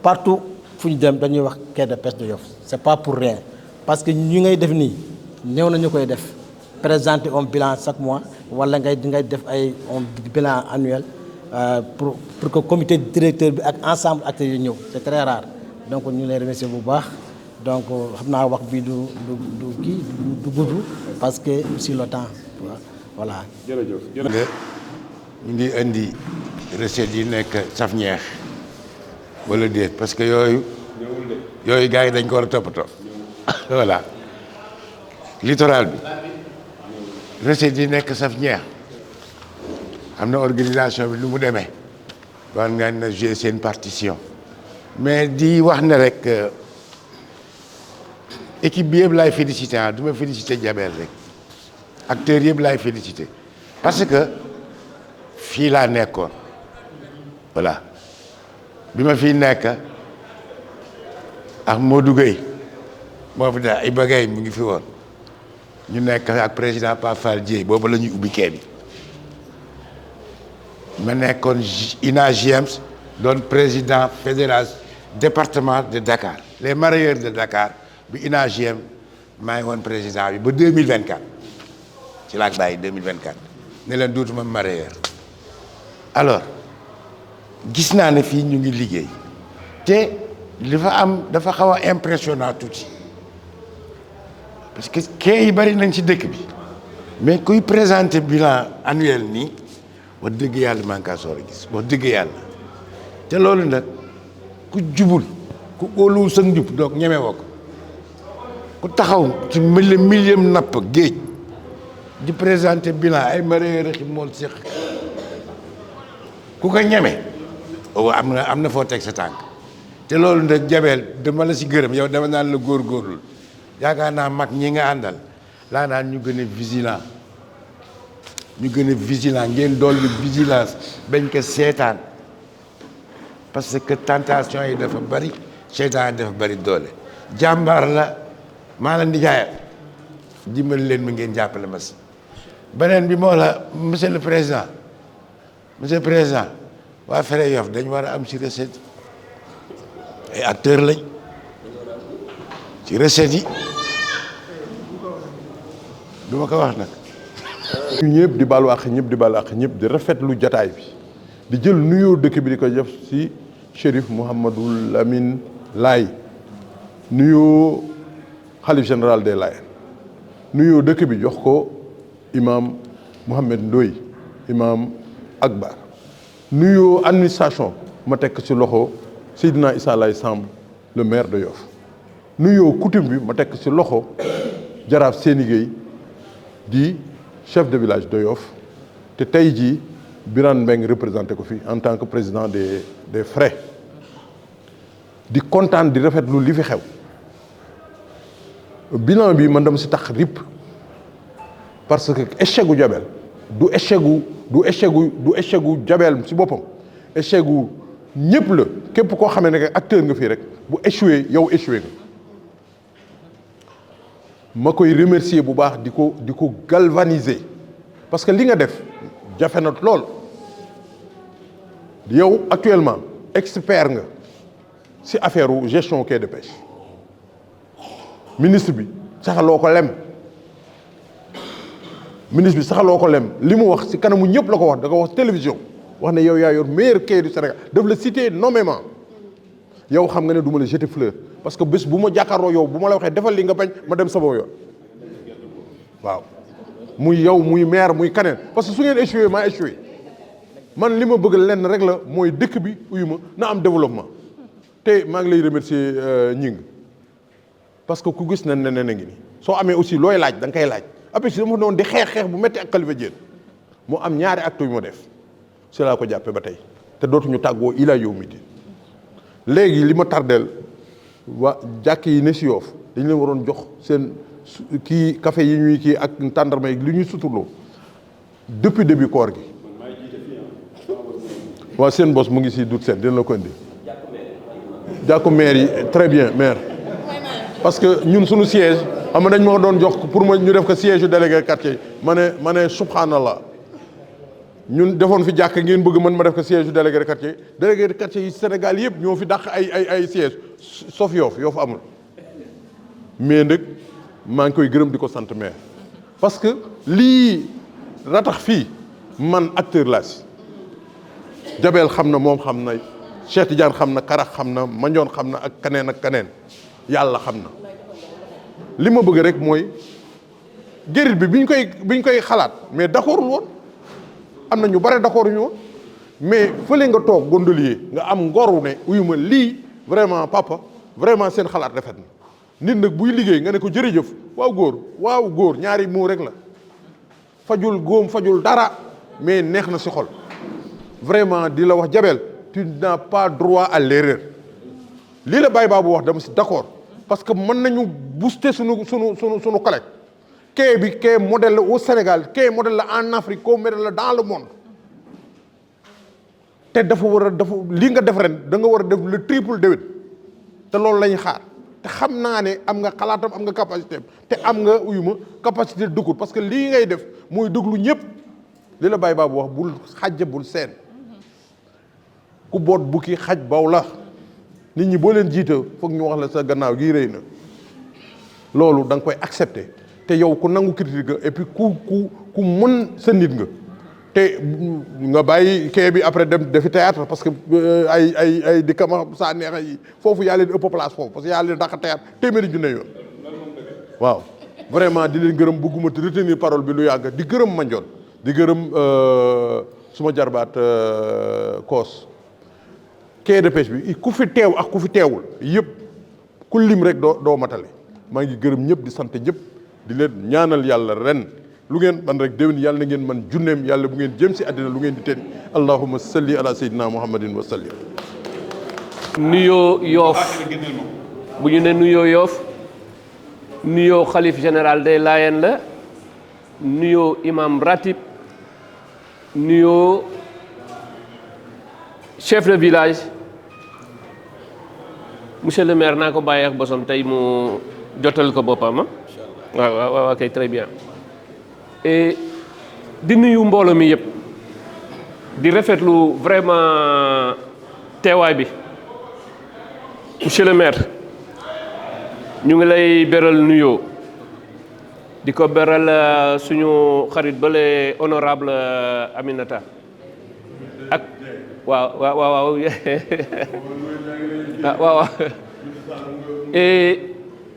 partout fu ñu dem dañuy wax quai de pêche de Yoff. C'est pas pour rien parce que ñu ngay def nii néew na ñu koy def présenter un bilan chaque mois wala ngay def ay un bilan annuel pour que comité directeur bi ak ensemble acteurs yi ñëw. C'est très rare donc ñu lay remercier bu baax donc xam naa wax bi du gudd parce que aussi le temps voilà. jërëjëf ñu ngi indi recettes yi nekk saf ñeex wala déet parce que yooyu gars yi dañ ko war a toppatoo voilà littoral bi recettes yi nekk saf ñeex am na organisation bi lu mu demee doon nga na jouer seen partition mais di wax ne rek équipe bi yëpp laay félicité du ma félicité Diabel rek acteurs yëpp laay félicité parce que fii laa nekkoon voilà bi ma fii nekk ak Modou Gueye boobu daal Iba Gueye mu ngi fi woon ñu nekk ak président Pape Fall Dieye boobu la ñuy ubbi kee bi ma nekkoon INAGIEMS doon président fédération département de Dakar les mareyeurs de Dakar bi INAGIEMS maa ngi woon président bi ba 2024 ci laa bàyyi 2024 ne leen dootuma mareyeur alors gis naa ne fii ñu ngi liggéey te dafa xaw a impressionnant tuuti parce que kee yi bari nañ ci dëkk bi mais kuy présenter bilan annuel nii wax dëgg yàlla maa ngi kaa soor a gis wax dëgg yàlla te loolu nag ku jubul ku óoluwul sa njub donc ñeme woo ko ku taxaw ci milieu napp géej di présenter bilan ay mareyeur xi mool seq ku ko ñeme am na foo teg sa tànk te loolu nag Diabel dama la si gërëm yow dama naan la góorgóorlu yaakaar naa mag ñi nga àndal laa naan ñu gën a vigilant ngeen dolli vigilance bañ ko seetaan parce que tentation yi dafa bari seetaan dafa bari doole jàmbaar la maa leen di jaayal dimbali leen mi ngeen jàppale ma si beneen bi moo la monsieur le président waa Fere Yoff dañ war a am ci recette ay acteurs lañ ci recette yi du ma ko wax nag. ñu ñëpp di baalu àq ñëpp di rafetlu jataay bi di jël nuyoo dëkk bi di ko def ci Chérif Mouhamadou Lamine Laye nuyoo xalif général des Layènes nuyoo dëkk bi jox ko imam Mohamed Ndoye imam Akbar nuyoo administration ma tekk ci loxo Seydina Issa Laye Samb le maire de Yoff nuyoo coutume bi ma tekk ci loxo Jaraaf Séni Gueye di chef de village de Yoff te tey jii Birane Mbengue représenté ko fi en tant que président des frais di kontaan di rafetlu li fi xew bilan bi man dama si tax rip parce que échec gu Jabel du échec gu Jabel si boppam échec gu ñëpp la képp koo xamee ne acteur nga fii rek bu échoué yow échoué nga ma koy remercier bu baax di ko galvaniser parce que li nga def jafe na lool yow actuellement expert nga ci affaire gestion quai de pêche ministre bi saxaloo ko lem li mu wax ci kanamu ñëpp la ko wax da ko wax télévision wax ne yow yaa yor meilleur quai du Sénégal daf la citer nommément yow xam nga ne du ma la jeter fleur parce que bés bu ma jàkkaarloo yow bu ma la waxee defal li nga bañ ma dem sama yoon waaw muy yow muy maire muy kaneen parce que su ngeen échoué maa échoué man li ma bëgg lenn rek la mooy dëkk bi uyu ma na am développement te maa ngi lay remercier ñing parce que ku gis na ne ngi ni soo amee aussi looy laaj da nga koy laaj après si dama doon di xeex bu métti ak Khalifa Diène mu am ñaari acte yu ma def si laa ko jàppee ba tey te dootuñu tàggoo ila yow mi di léegi li ma tardeel waa jàkk yi ne si Yoff dañ leen waroon jox seen kii café yi ñuy kii ak tàndarma yi li ñuy suturloo depuis début koor gi waaw seen bos mu ngi si dut seen dina la ko indi jàkku maire yi très bien maire parce que ñun suñu siège xam nga dañ ma ko doon jox pour ma ñu def ko siège yu délégué quartier ma ne subhanallah ñun defoon fi jàkk ngeen bëgg man ma def ko siège yu délégué de quartier yi Sénégal yëpp ñoo fi dàq ay siège sauf Yoff amul mais nag maa ngi koy gërëm di ko sant maire parce que lii ratax fii man acteur laa si Jabel xam na moom xam na Cheikh Tidiane xam na Karax xam na Mandione xam na ak kaneen yàlla xam na li ma bëgg rek mooy guérite bi biñ koy xalaat mais d'accordul woon am na ñu bare d'accord ñu woon mais fële nga toog gondolier nga am ngoru ne uyu ma lii vraiment papa vraiment seen xalaat rafet na nit nag buy liggéey nga ne ko jërëjëf waaw góor ñaari moo rek la fajul góom fajul dara mais neex na si xol vraiment di la wax Jabel tu n'as pas droit à l'erreur lii la Baye Babou wax dama si d'accord parce que mën nañu booster sunu collègue quai bi quai modèle la au Sénégal quai modèle la en Afrique quai modèle la dans le monde te dafa li nga def ren da nga war a def le triple déwén te loolu la ñuy xaar te xam naa ne am nga xalaatam am nga capacité te am nga uyuma capacité dugg parce que lii ngay def mooy déglu ñëpp li la Baye Babou wax bul xajja bul seen ku boot bukki xaj baw la nit ñi boo leen jiite foog ñu wax la sa gannaaw gii rëy na loolu da nga koy accepter te yow ku nangu critique nga et puis ku mën sa nit nga te nga bàyyi kii bi après dem defi théâtre parce que ay di kama saa neexa yi foofu yaa leen ëpp place foofu parce que yaa leen dàq théâtre téeméeri junne yoon waaw vraiment di leen gërëm bëgguma te retenir parole bi lu yàgg di gërëm Mandione di gërëm suma jarbaat Koos quai de pêche bi ku fi teew ak ku fi teewul yëpp ku lim rek doo matale maa ngi gërëm ñëpp di sant ñëpp di leen ñaanal yàlla ren lu ngeen man rek déwén yàlla na ngeen man junneem yàlla bu ngeen jëm si àddina lu ngeen di teen allahumma salli ala sayyidina muhammadin wa sallim nuyoo Yoff bu ñu ne nuyoo Yoff nuyoo xalif général des Layènes la nuyoo imam ratib nuyoo chef de village monsieur le maire naa ko bàyyi ak bosom tey mu jotal ko boppam waaw kay très bien et di nuyu mbooloo mi yëpp di rafetlu vraiment teewaay bi monsieur le maire ñu ngi lay beral nuyoo di ko beral suñu xarit bale honorable Aminata ak waaw et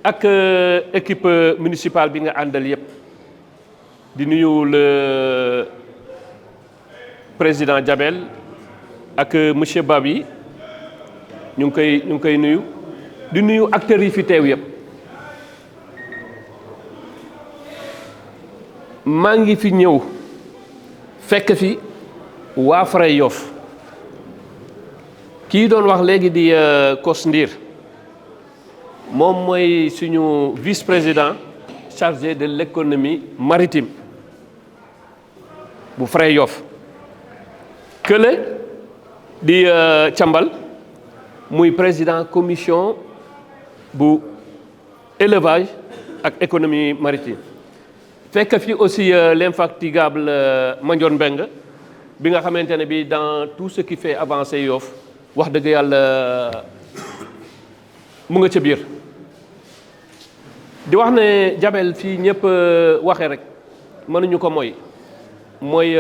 ak équipe municipale bi nga àndal yëpp di nuyu le président Jabel ak monsieur Babi ñu ngi koy nuyu di nuyu acteurs yi fi teew yëpp maa ngi fi ñëw fekk fi waa Fray Yoff kii doon wax léegi di Kos Ndiir moom mooy suñu vice-président chargé de l'économie maritime bu Fray Yoff kële di Cambal muy président commission bu élevage ak économie maritime fekk fi aussi l'infatigable Mandione Mbengue bi nga xamante ne bi dans tout ce qui fait avancer Yoff wax dëgg yàlla mu nga ca biir di wax ne Jabel fii ñëpp waxee rek mënuñu ko mooy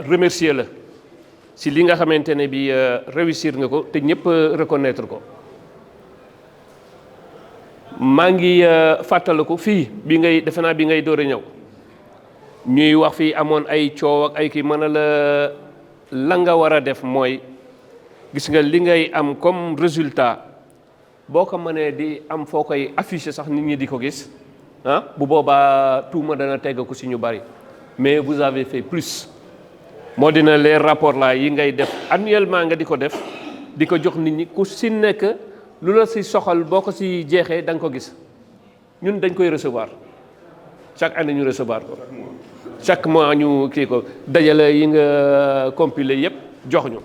remercier la si li nga xamante ne bi réussir nga ko te ñëpp reconnaître ko maa ngi fàttaliku fii bi ngay door a ñëw ñuy wax fii amoon ay coow ak ay kii mën a la nga war a def mooy gis nga li ngay am comme résultat boo ko mënee di am foo koy afficher sax nit ñi di ko gis ah bu boobaa tuuma dana tegg ko si ñu bari mais vous avez fait plus moo dina les rapports là yi ngay def annuellement nga di ko def di ko jox nit ñi ku si nekk lu la si soxal boo ko si jeexee da nga ko gis ñun dañ koy recevoir chaque année ñu recevoir ko chaque mois ñu kii ko dajale yi nga compilé yépp jox ñu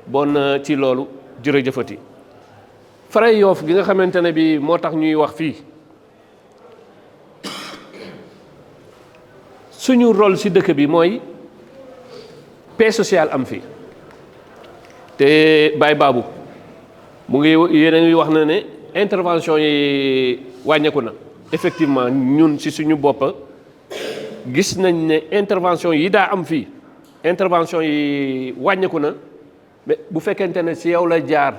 bon ci loolu jërëjëfati Fray Yoff gi nga xamante ne bi moo tax ñuy wax fii suñu rôle ci dëkk bi mooy paix sociale am fii te Baye Babou mu ngi yéen a ngi wax na ne intervention yi wàññeeku na effectivement ñun ci suñu bopp gis nañ ne intervention yi daa am fii intervention yi wàññeeku na mais bu fekkente ne ci yow la jaar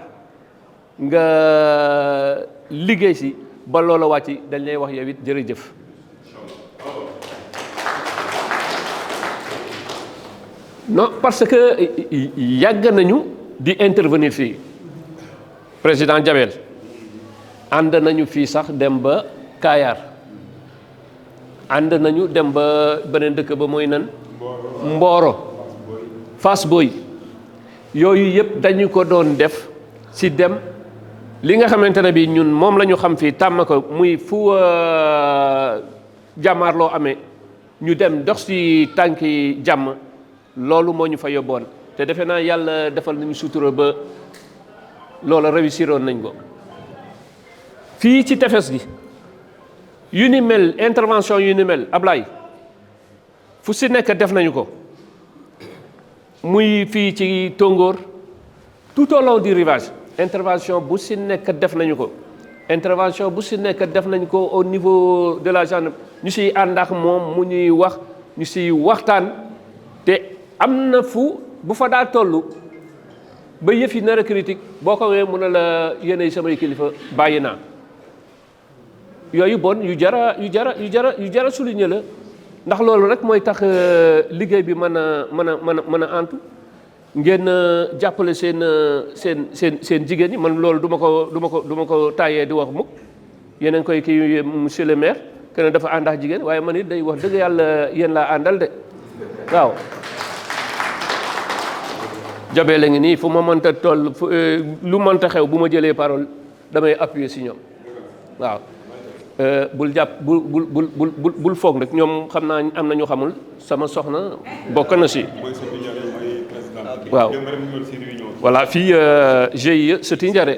nga liggéey ci ba loola wàcc dañ lay wax yow it jërëjëf. non parce que yàgg nañu di intervenir fii président Jabel ànd nañu fii sax dem ba Kayar ànd nañu dem ba beneen dëkk ba mooy nan Mboro Fass Boy yooyu yëpp dañu ko doon def ci dem li nga xamante ne bi ñun moom la ñu xam fii tàmm ko muy fu jàmmaarloo amee ñu dem dox ci tànki jàmm loolu moo ñu fa yóbboon te defe naa yàlla defal nañu sutura ba loola réussiroon nañ ko fii ci tefes gi yu ni mel intervention yu ni mel Ablaye fu si nekk def nañu ko muy fii ci Tongoor tout au long du rivage intervention bu si nekk def nañu ko intervention bu si nekk def nañu ko au niveau de la gendarmerie ñu siy ànd ak moom mu ñuy wax ñu siy waxtaan te am na fu bu fa daa toll ba yëf yi nar a critique boo ko wee mun a la yéenay samay kilifa bàyyi naa yooyu bon yu jara souligner la ndax loolu rek mooy tax liggéey bi mën a antu ngeen jàppale seen jigéen ñi man loolu du ma ko taayee di wax mukk yeneen koy kii monsieur le maire kenn dafa ànd ak jigéen waaye man it day wax dëgg yàlla yéen laa àndal de waaw Jabel la ngi nii fu ma mënta toll lu mënta xew bu ma jëlee parole damay appuyer ci ñoom waaw bul jàpp bul foog nag ñoom xam naa am na ñu xamul sama soxna bokk na ci waaw voilà fii GIE Sëti Njare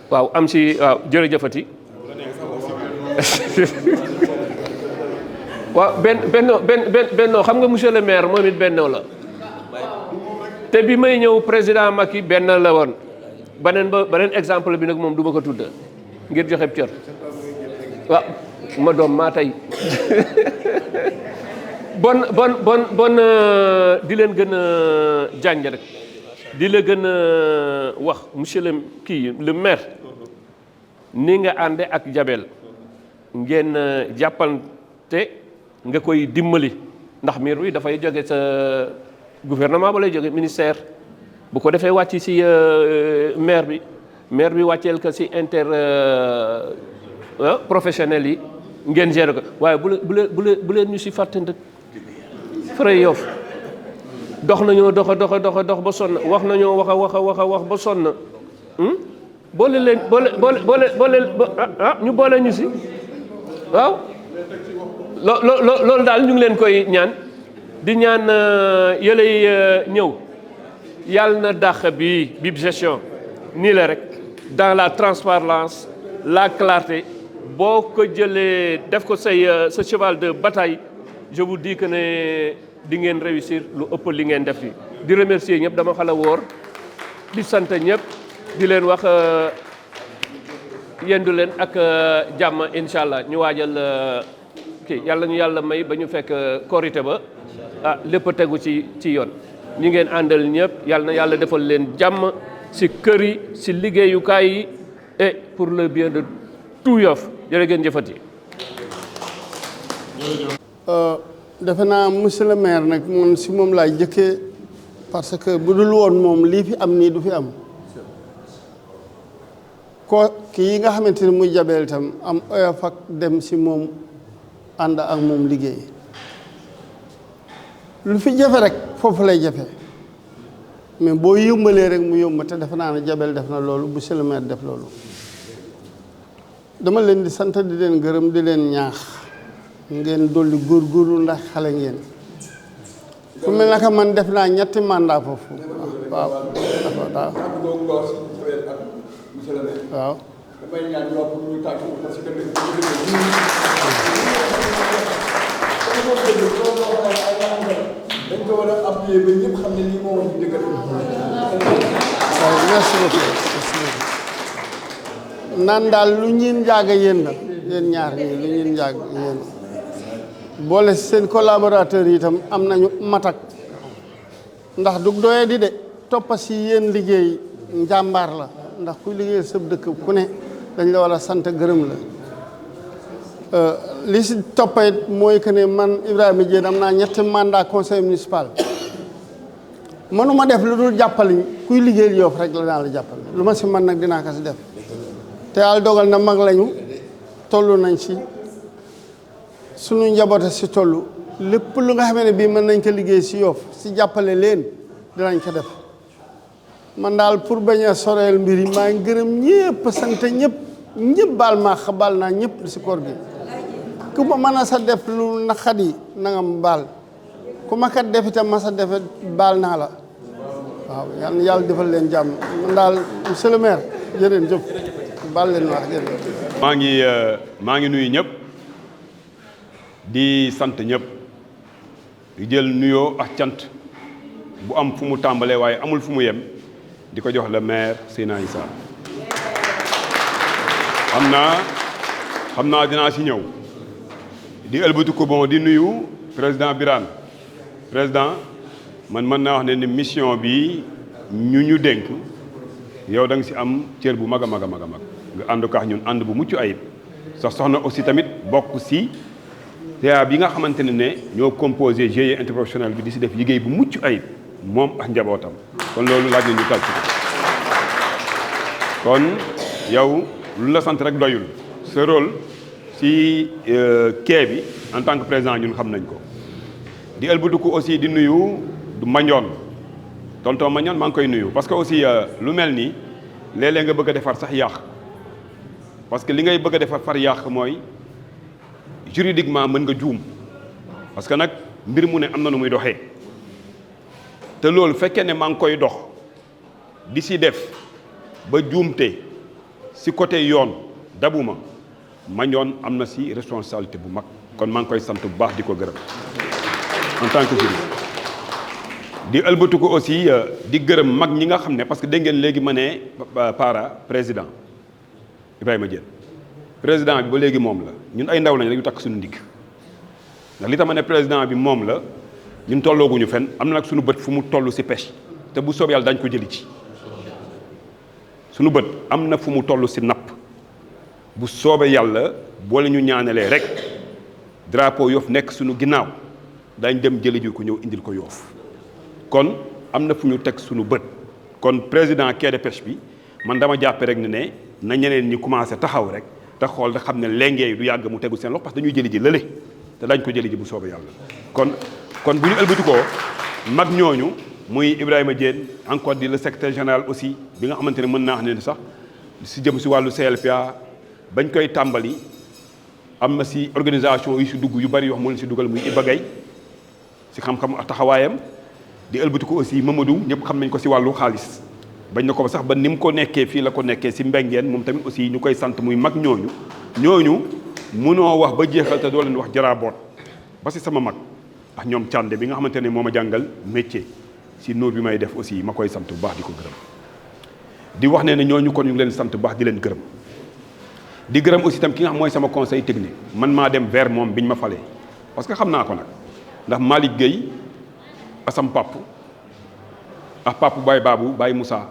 waaw am ci waaw jërëjëfati waaw bennoo xam nga monsieur le maire moom it bennoo la te bi may ñëw président Macky benn la woon beneen exemple bi nag moom du ma ko tudd ngir joxe cër waaw ma doom maa tey bon di leen gën a jàng rek di la gën a wax monsieur le maire ni nga ànde ak Jabel ngeen jàppante nga koy dimbali ndax miir wi dafay jóge sa gouvernement ba lay jóge ministère bu ko defee wàcc ci maire bi wàcceel ko ci professionnels yi ngeen gérer ko waaye bu leen ñu ci fàtte nag Fray Yoff dox nañoo dox ba sonn wax nañoo wax ba sonn boole leen ñu boole ñu si waaw loolu daal ñu ngi leen koy ñaan di ñaan yëlay ñëw yàlla na dàq bi gestion nii la rek dans la transparence la clarté boo ko jëlee def ko sa cheval de bataille je vous dis que ne di ngeen réussir lu ëpp li ngeen def fi di remercier ñëpp dama xala woor di sant ñëpp di leen wax yendu leen ak jàmm incha allah ñu waajal kii yàlla ñu yàlla may ba ñu fekk korité ba lépp tegu ci yoon ñi ngeen àndal ñëpp yàlla na yàlla defal leen jàmm si kër yi si liggéeyukaay yi et pour le bien de tout Yoff jërë ngeen jëfati. defe naa monsieur le maire nag man si moom laay jëkkee parce que bu dul woon moom lii fi am nii du fi am ko kii nga xamante ni muy Jabel itam am oyof ak dem si moom ànd ak moom liggéey lu fi jafe rek foofu lay jafe mais boo yombalee rek mu yomb te defe naa ne Jabel def na loolu monsieur le maire def loolu dama leen di sant di leen gërëm di leen ñaax ngeen dolli góorgóorlu ndax xale ngeen fu mel naka man def naa 3 mandat foofu waaw waaw damay ñaan ñoo pour ñu tàggu parce que dañ ko war a appuyer ba ñëpp xam ne lii moo woon dëgg waaw merci beaucoup naan daal lu ñiin njaaga yéen la yéen ñaar ñii lu ñiin njaaga yéen boole seen collaborateurs yi itam am nañu matak ndax du doye di de toppa si yéen liggéey njàmbaar la ndax kuy liggéey sëb dëkk ku ne dañ la war a sant gërëm la li si toppait mooy que ne man Ibrahima Diène am naa 3 mandat conseil municipal mënuma def lu dul jàppale kuy liggéey Yoff rek la daan la jàppale lu ma si man nag dinaa ko si def te yàlla dogal na mag lañu toll nañ si suñu njaboot si toll lépp lu nga xam ne bii mën nañ ko liggéey si Yoff si jàppale leen dinañ ko def man daal pour bañ a soreel mbir yi maa ngi gërëm ñëpp sant ñëpp baal baal naa ñëpp si koor gi ku ma mën a sa def lu naqadi na nga ma baal ku ma kat def itam ma sa defe baal naa la waaw yàlla defal leen jàmm man daal monsieur le maire jërëjëf baal leen wax jërëjëf. maa ngi nuyu ñëpp di sant ñëpp di jël nuyoo ak cant bu am fu mu tàmbalee waaye amul fu mu yem di ko jox le maire Seydina Issa xam naa dinaa si ñëw di ëlbatu ko bon di nuyu président Birane président man mën naa wax ne ni mission bi ñu dénk yow da nga si am cër bu mag a mag a mag a mag nga ànd ko ak ñun ànd bu mucc ayib sa soxna aussi tamit bokk si TA bi nga xamante ne ñoo composé GIE interprofessionnel bi di si def liggéey bu mucc ayib moom ak njabootam kon loolu laaj na ñu kal kon yow lu la sant rek doyul sa rôle si quai bi en tant que président ñun xam nañ ko di ëlbatu ko aussi di nuyu du Mandione tonton Mandione maa ngi koy nuyu parce que aussi lu mel nii léeg-léeg nga bëgg a defar sax yàq parce que li ngay bëgg a defar far yàq mooy juridiquement mën nga juum parce que nag mbir mu ne am na nu muy doxee te loolu fekkee ne maa ngi koy dox di si def ba juumte si côté yoon dabuma Mandione am na si responsabilité bu mag kon maa ngi koy sant bu baax di ko gërëm en tant que juriste di ëlbatu ko aussi di gërëm mag ñi nga xam ne parce que dégg ngeen léegi ma ne président Ibrahima Diène président bi ba léegi moom la ñun ay ndaw lañ rek yu takk suñu ndigg ndax li tax ma ne président bi moom la ñun tollooguñu fenn am na nag suñu bët fu mu toll si pêche te bu soob yàlla dañ ko jëli ci suñu bët am na fu mu toll si napp bu soobee yàlla boo la ñu ñaanalee rek drapeau Yoff nekk suñu ginnaaw dañ dem jëli ji ko ñëw indil ko Yoff kon am na fu ñu teg suñu bët kon président quai de pêche bi man dama jàppe rek ne na ñeneen ñi commencé taxaw rek te xool da xam ne léngee du yàgg mu tegu seen loxo parce que dañuy jëli ji lële te dañ ko jëli ji bu soobee yàlla kon bu ñu ëlbati koo mag ñooñu muy Ibrahima Diène encore di le secrétaire général aussi bi nga xamante ne mën naa xam ne sax si jëm si wàllu CLPA bañ koy tàmbali am na si organisation yu si dugg yu bari yoo xam moo leen si dugal muy Iba Gaye si xam-xam ak taxawaayam di ëlbati ko aussi Mamadou ñëpp xam nañ ko si wàllu xaalis bañ na ko sax ba ni mu ko nekkee fii la ko nekkee si mbengeen moom tamit aussi ñu koy sant muy mag ñooñu mënoo wax ba jeexal te doo leen wax jaraaboot ba si sama mag ak ñoom cànde bi nga xamante ne moo ma jàngal métier si nóor bi may def aussi ma koy sant bu baax di ko gërëm di wax ne ñooñu kon ñu ngi leen sant bu baax di leen gërëm di gërëm aussi tam ki nga xam mooy sama conseil technique man maa dem vers moom biñ ma falee parce que xam naa ko nag ndax Malick Gueye asam pap ak pap Baye Babou Baye Moussa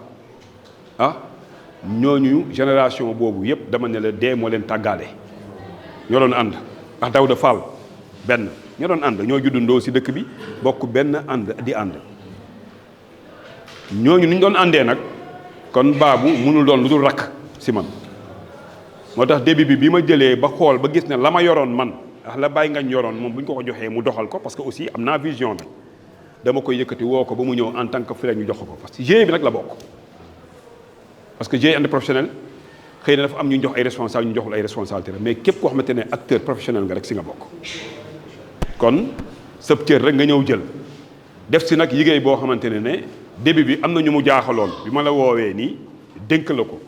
ñooñu génération boobu yëpp dama ne la dee moo leen tàggaale ñoo doon ànd ak Daouda Fall benn ñoo doon ànd ñoo juddundoo si dëkk bi bokk benn ànd di ànd ñooñu ni ñu doon àndee nag kon Babou mënul doon lu dul rakk si man moo tax début bi ma jëlee ba xool ba gis ne la ma yoroon man ak la Baye Ngagne yoroon moom bu ñu ko joxee mu doxal ko parce que aussi am naa vision nag dama koy yëkkati woo ko ba mu ñëw en tant que frère ñu jox ko parce que GIE bi nag la bokk parce que GIE ànd professionnel xëy na dafa am ñu jox ay responsable ñu joxul ay responsabilité la mais képp koo xamante ne acteur professionnel nga rek si nga bokk kon sëb cër rek nga ñëw jël def si nag liggéey boo xamante ne début bi am na ñu mu jaaxaloon bi ma la woowee nii dénk la ko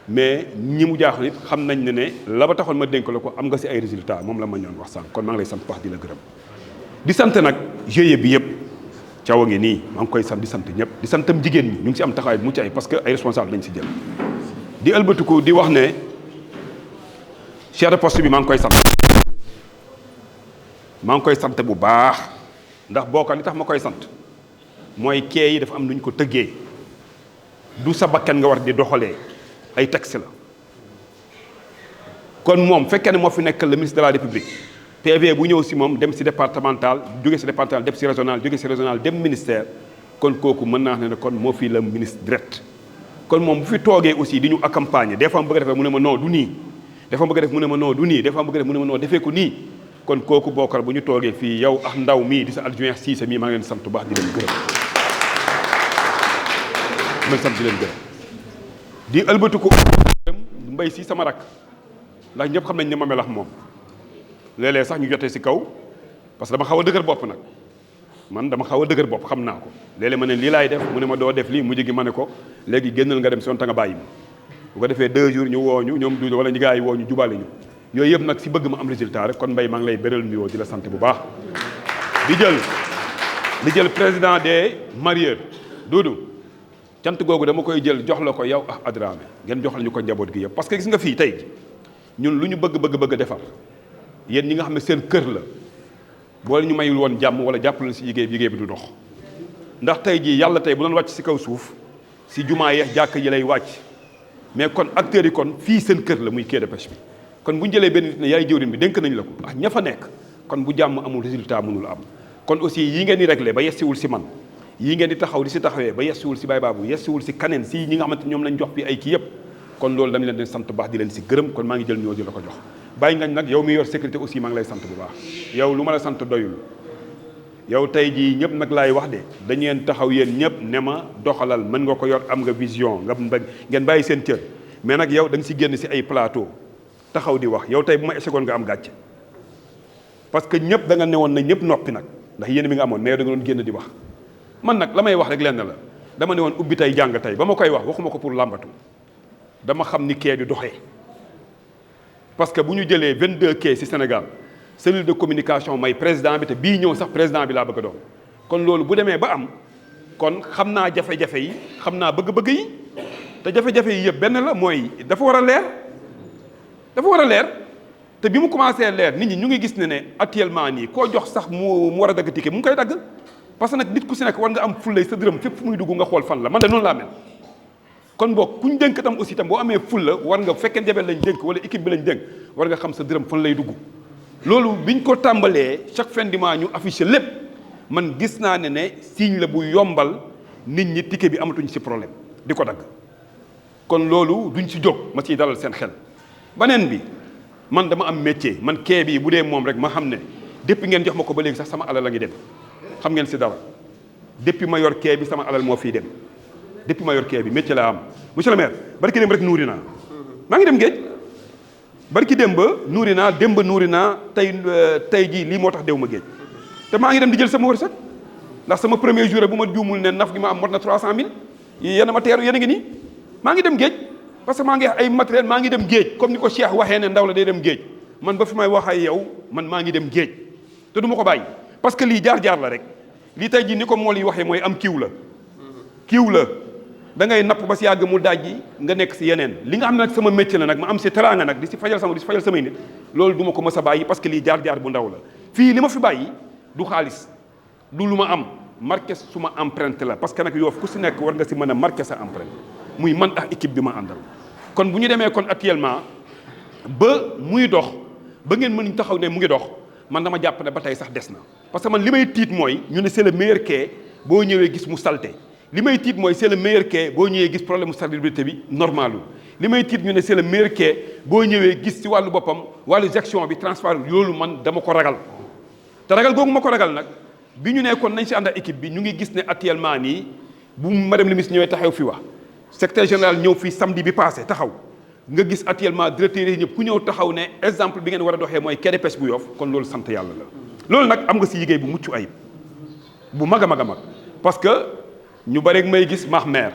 mais ñi mu jaaxal it xam nañ ne la ba taxoon ma dénk la ko am nga si ay résultats moom la ma ñoon wax sànq kon maa ngi lay sant wax di la gërëm di sant nag GIE bi yëpp caw a ngi nii maa ngi koy sant di sant ñëpp di santam jigéen ñi ñu ngi si am taxawaay bu mucc ay parce que ay responsable lañ si jël di ëlbatiku di wax ne chef de poste bi maa ngi koy sant bu baax ndax bokka li tax ma koy sant mooy kee yi dafa am nu ñu ko tëggee du sa bakkan nga war di doxalee ay texte la kon moom fekkee ne moo fi nekk le ministre de la République PV bu ñëw si moom dem si départemental jóge si départemental dem si régional jóge si régional dem ministère kon kooku mën naa ne kon moo fi la ministre direct kon moom bu fi toogee aussi di ñu accompagner des fois mu bëgg a defee mu ne ma non du nii des fois mu bëgg a def mu ne ma non du nii des fois mu bëgg a def mu ne ma non defee ko nii kon kooku bokkar bu ñu toogee fii yow ak ndaw mii di sa adjoint Cissé mii maa ngi leen sant bu baax di leen gërëm ma sant di leen gërëm di ëlbatu ko mbay si sama rak ndax ñëpp xam nañ ne ma melax moom léeg-léeg sax ñu jotee si kaw parce que dama xaw a dëgër bopp nag man dama xaw a dëgër bopp xam naa ko léeg-léeg ma ne lii laay def mu ne ma doo def lii mujj gi ma ne ko léegi génnal nga dem si woon ta nga bàyyi ma bu ko defee 2 jours ñu woo ñu ñoom du wala ñi gars yi woo ñu jubale ñu yooyu yëpp nag si bëgg ma am résultat rek kon mbay maa ngi lay béral nuyoo di la sant bu baax di jël président des marieurs Doudou cant googu dama koy jël jox la ko yow ak Adramé ngeen jox la ñu ko njaboot gi yëpp parce que gis nga fii tey ñun lu ñu bëgg defar yéen ñi nga xam ne seen kër la boo ñu mayul woon jàmm wala jàppale si liggéey bi du dox ndax tey jii yàlla tey bu doon wàcc si kaw suuf si jumaa yeex jàkk yi lay wàcc mais kon acteurs yi kon fii seen kër la muy quai de pêche bi kon bu ñu jëlee benn nit ne yaay jëwriñ bi dénk nañ la ko ah ña fa nekk kon bu jàmm amul résultat mënul am kon aussi yi ngeen di réglé ba yessiwul si man yii ngeen di taxaw di si taxawee ba yessiwul si Baye Babou yessiwul si kaneen si ñi nga xamante ñoom lañ jox bi ay kii yëpp kon loolu dama leen di sant baax di leen si gërëm kon maa ngi jël ñoo di la ko jox Baye Ngagne nag yow mi yor sécurité aussi maa ngi lay sant bu baax yow lu ma la sant doyul yow tey jii ñëpp nag laay wax de dañu leen taxaw yéen ñëpp ne ma doxalal mën nga ko yor am nga vision nga ngeen bàyyi seen cër mais nag yow da nga si génn si ay plateau taxaw di wax yow tey bu ma échegoon nga am gàcce parce que ñëpp da nga newoon na ñëpp noppi nag ndax yéen mi nga amoon mais da nga doon génn di wax man nag la may wax rek lenn la dama ne woon ubbi tey jàng tey ba ma koy wax waxuma ko pour làmbatu dama xam ni kee di doxee parce que bu ñu jëlee 22 quais ci Sénégal cellule de communication may président bi te bii ñëw sax président bi laa bëgg a doon kon loolu bu demee ba am kon xam naa jafe-jafe yi xam naa bëgg-bëgg yi te jafe-jafe yi yëpp benn la mooy dafa war a leer te bi mu commencé leer nit ñi ñu ngi gis ne actuellement nii koo jox sax mu war a dagg ticket mu ngi koy dagg parce que nag nit ku si nekk war nga am fullay sa dërëm fépp fu muy dugg nga xool fan la man de noonu laa mel kon boog kuñ dénk tam aussi tam boo amee fulla war nga fekkee jabel lañ dénk wala équipe bi lañ dénk war nga xam sa dërëm fan lay dugg loolu biñ ko tàmbalee chaque fin du mois ñu affiché lépp man gis naa ne signe la bu yombal nit ñi ticket bi amatuñ si problème di ko dagg kon loolu duñ si jóg ma ciy dalal seen xel beneen bi man dama am métier man kee bi bu dee moom rek ma xam ne depuis ngeen jox ma ko ba léegi sax sama alal la ngi dem xam ngeen si dara depuis ma yor kee bi sama alal moo fiy dem depuis ma yor kee bi métier laa am monsieur le maire barki dem rek nuuri naa maa ngi dem géej barki dem ba nuuri naa dem ba nuuri naa tey jii lii moo tax dew ma géej te maa ngi dem di jël sama wërsëg ndax sama premier jour bu ma juumul ne naf gi ma am mot na 300000 yéen a ma teeru yéen a ngi nii maa ngi dem géej parce que maa ngi ay matériel maa ngi dem géej comme ni ko Cheikh waxee ne ndaw la day dem géej man ba fi may wax ak yow man maa ngi dem géej te du ma ko bàyyi parce que lii jaar-jaar la rek lii tey jii ni ko mool yi waxee mooy am kiiw la da ngay napp ba si yàgg mu dajji nga nekk si yeneen li nga xam ne nag sama métier la nag ma am si teraanga nag di si fajal samay nit loolu du ma ko mës a bàyyi parce que lii jaar-jaar bu ndaw la fii li ma fi bàyyi du xaalis du lu ma am marqué suma empreinte la parce que nag Yoff ku si nekk war nga si mën a marqué sa empreinte muy man ak équipe bi ma àndal kon bu ñu demee kon actuellement ba muy dox ba ngeen mën taxaw ne mu ngi dox man dama jàpp ne ba tey sax des na parce que man li may tiit mooy ñu ne c'est le meilleur quai boo ñëwee gis mu salté li may tiit mooy c'est le meilleur quai boo ñëwee gis problème mu salubrité bi normalu li may tiit ñu ne c'est le meilleur quai boo ñëwee gis ci wàllu boppam wàllu gestion bi transfert loolu man dama ko ragal te ragal googu ma ko ragal nag bi ñu nekkoon nañ si ànd ak équipe bi ñu ngi gis ne actuellement nii bu madame le ministre ñëwee taxaw fi wax secrétaire général ñëw fii samedi bi passé taxaw nga gis actuellement directeur yi ñëpp ku ñëw taxaw ne exemple bi ngeen war a doxee mooy quai de pêche bu Yoff kon loolu sant yàlla la loolu nag am nga si liggéey bu mucc ayib bu mag a mag a mag parce que ñu bëri may gis maax maire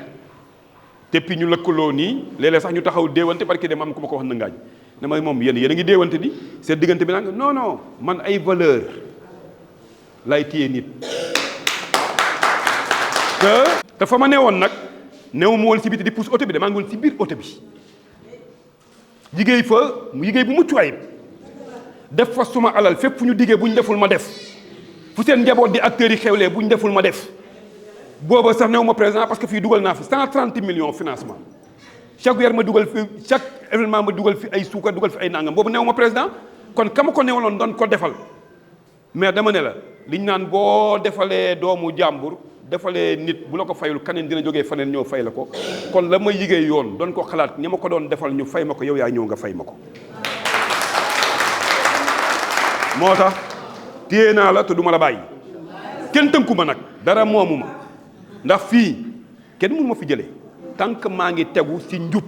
te puis ñu lëkkaloo nii léeg-léeg sax ñu taxaw déewante parce que dem am ku ma ko wax na ngaañ ne ma moom yéen a ngi déewante di seen diggante bi naan non man ay valeur lay téye nit te fa ma newoon nag néew ma woon si biti di pousse oto bi de maa ngi woon si biir oto bi liggéey fa mu liggéey bu mucc ayib def fa suma alal fépp fu ñu diggee bu ñu deful ma def fu seen njaboot di acteurs yi xewlee bu ñu deful ma def booba sax néew ma président parce que fii dugal naa fi 130 millions financement chaque weer ma dugal fi chaque événement ma dugal fi ay suukar dugal fi ay nangam boobu néew ma président kon kama ko newaloon doon ko defal mais dama ne la liñ naan boo defalee doomu jàmbur defalee nit bu la ko fayul kaneen dina jógee faneen ñëw fay la ko kon la may liggéey yoon doon ko xalaat ñi ma ko doon defal ñu fay ma ko yow yaa ñëw nga fay ma ko moo tax téye naa la te du ma la bàyyi kenn tënku ma nag dara moomu ma ndax fii kenn mënu ma fi jëlee tant que maa ngi tegu si njub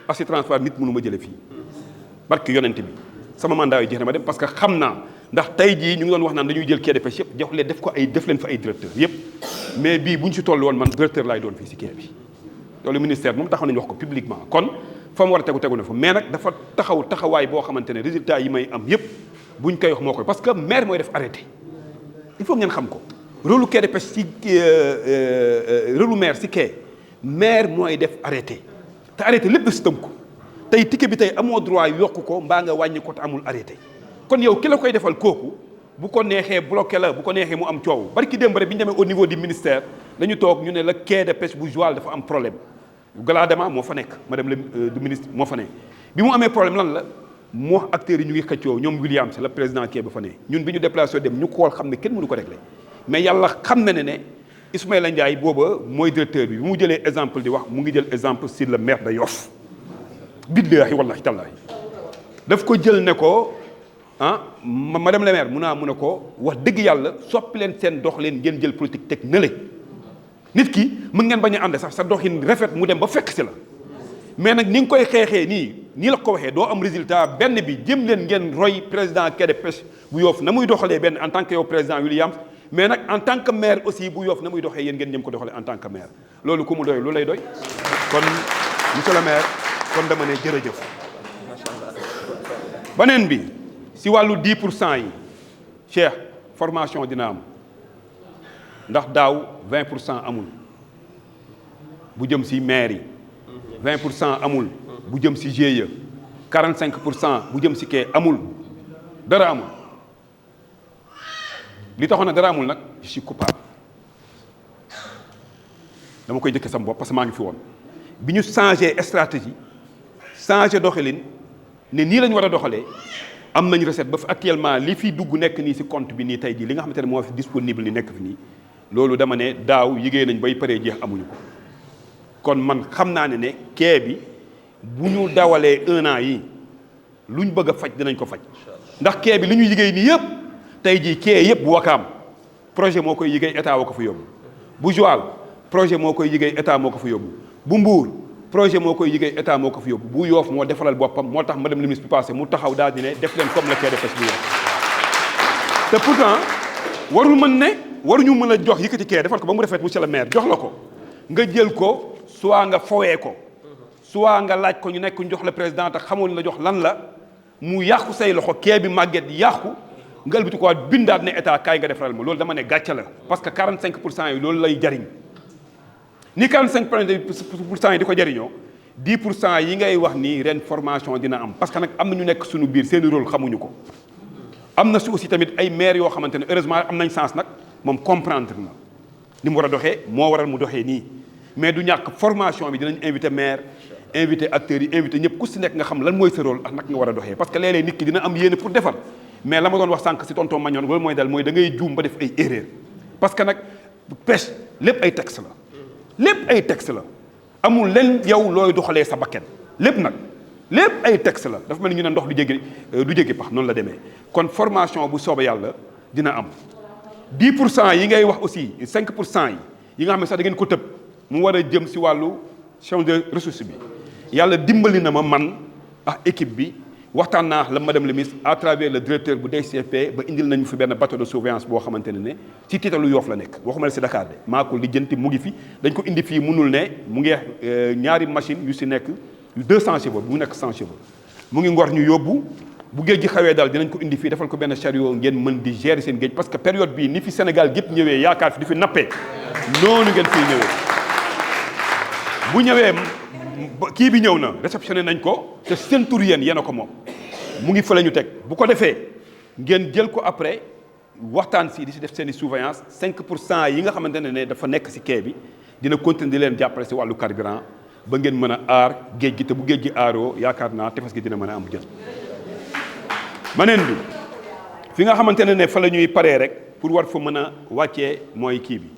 ak si transfert nit mënu ma jëlee fii barke yonent bi sama mandat yi jeex na ma dem parce que xam naa ndax tey jii ñu ngi doon wax naan dañuy jël quai de pêche yëpp jox leen def leen fa ay directeur yëpp mais bii bu ñu si toll woon man directeur laay doon fii si quai bi loolu ministère moom taxaw nañu wax ko publiquement kon fa mu war a tegu na fa mais nag dafa taxawaay boo xamante ne résultat yi may am yëpp buñ koy wax moo koy parce que maire mooy def arrêté il faut ngeen xam ko rôle quai de pêche si rôle maire si quai maire mooy def arrêté te arrêté lépp da si tënku tey ticket bi tey amoo droit yokk ko mbaa nga wàññi ko te amul arrêté kon yow ki la koy defal kooku bu ko neexee bloqué la bu ko neexee mu am coow barki démb rek bi ñu demee au niveau du ministère dañu toog ñu ne la quai de pêche bu Joal dafa am problème Galadema moo fa nekk madame le ministre moo fa ne bi mu amee problème lan la mu wax acteurs yi ñu ngi xëccoo ñoom Williams la président quai ba fa ne ñun bi ñu déplacé dem ñu xool xam ne kenn mënu ko réglé mais yàlla xam na ne Ismaïla Ndiaye booba mooy directeur bi mu jëlee exemple di wax mu ngi jël exemple sur le maire de Yoff billaahi wallaahi tallaahi daf ko jël ne ko madame la maire mun ne ko wax dëgg yàlla soppi leen seen dox leen ngeen jël politique teg na le nit ki mën ngeen bañ a ànd sax sa doxin rafet mu dem ba fekk si la mais nag ni nga koy xeexee nii la ko waxee doo am résultat benn bi jëm leen ngeen roy président quai de pêche bu Yoff na muy doxalee benn en tant que yow président Williams mais nag en tant que maire aussi bu Yoff na muy doxee yéen ngeen ñëm ko doxalee en tant que maire loolu ku mu doy lu lay doy kon monsieur le maire kon dama ne jërëjëf beneen bi si wàllu 10% yi Cheikh formation dina am ndax daaw 20% amul bu jëm si maire yi 20% amul bu jëm si GIE 45% bu jëm si quai amul dara amul li taxoon na dara amul nag je suis coupable dama koy jëkke sama bopp parce que maa ngi fi woon bi ñu changé stratégie changé doxalin ne nii la ñu war a doxalee am nañ recette ba fi actuellement li fi dugg nekk nii si compte bi nii tey jii li nga xamante ne moo fi disponible ni nekk fi nii loolu dama ne daaw liggéey nañ bay paree jeex amuñu ko kon man xam naa ne quai bi bu ñu dawalee 1 an yi luñ bëgg a faj dinañ ko faj ndax quai bi li ñu liggéey nii yëpp tey jii quai yëpp bu Wakaam projet moo koy liggéey état woo ko fa yóbbu bu Joal projet moo koy liggéey état moo ko fa yóbbu bu Mbour projet moo koy liggéey état moo ko fa yóbbu bu Yoff moo defaral boppam moo tax madame le ministre bi passé mu taxaw daal di ne def leen comme le quai de pêche bu Yoff te pourtant waruñu mën a jox yëkkati kee defal ko ba mu rafet monsieur le maire jox la ko nga jël ko soit nga fowee ko soit nga laaj ko ñu nekk ñu jox la président te xamoon la jox lan la mu yàqu say loxo kee bi màgget yàqu nga ëlbati ko waat bindaat ne état kaay nga defaral ma loolu dama ne gàcce la parce que 45% yi loolu lay jariñ ni 45% yi di ko jariñoo 10% yi ngay wax ni ren formation dina am parce que nag am na ñu nekk suñu biir seen rôle xamuñu ko am na si aussi tamit ay maires yoo xamante ne heureusement am nañ sens nag moom comprendre na ni mu war a doxee moo waral mu doxee nii mais du ñàkk formation bi dinañ invité maire invité acteurs yi invité ñëpp ku si nekk nga xam lan mooy sa rôle ak nag nga war a doxee parce que léeg-léeg nit ki dina am yéene pour defar mais la ma doon wax sànq si tonton Magnon loolu mooy dal mooy da ngay juum ba def ay erreur parce que nag pêche lépp ay texte la amul leen yow looy doxalee sa bakken lépp ay texte la dafa mel ni ñu ne ndox du jéggi pax noonu la demee kon formation bu soobee yàlla dina am 10% yi ngay wax aussi 5% yi nga xam ne sax da ngeen ko tëb mu war a jëm si wàllu champ de ressource bi yàlla dimbali na ma man ak équipe bi waxtaan naa la madame le ministre à travers le directeur bu DCP ba indil nañu fi benn bateau de surveillance boo xamante ne ci tiitalu Yoff la nekk waxuma la si Dakar de maa ko lijjanti mu ngi fi dañ ko indi fii mënul ne mu ngi ñaari machine yu si nekk 200 chevaux bu nekk 100 chevaux mu ngi Ngor ñu yóbbu bu géej gi xawee daal dinañ ko indi fii defal ko benn chariot ngeen mën di gérer seen géej parce que période bii ni fi Sénégal gépp ñëwee yaakaar fi di fi nappee noonu ngeen fiy ñëwee bu ñëwee kii bi ñëw na réceptionné nañ ko te seen tur yéen a ko moom mu ngi fa la ñu teg bu ko defee ngeen jël ko après waxtaan si di si def seen i surveillance 5% yi nga xamante ne dafa nekk si quai bi dina continuer di leen jàppale si wàllu carburant ba ngeen mën a aar géej gi te bu géej gi aaroo yaakaar naa tefes gi dina mën a am jën maneen bi fi nga xamante ne fa la ñuy paree rek pour war fa mën a wàccee mooy kii bi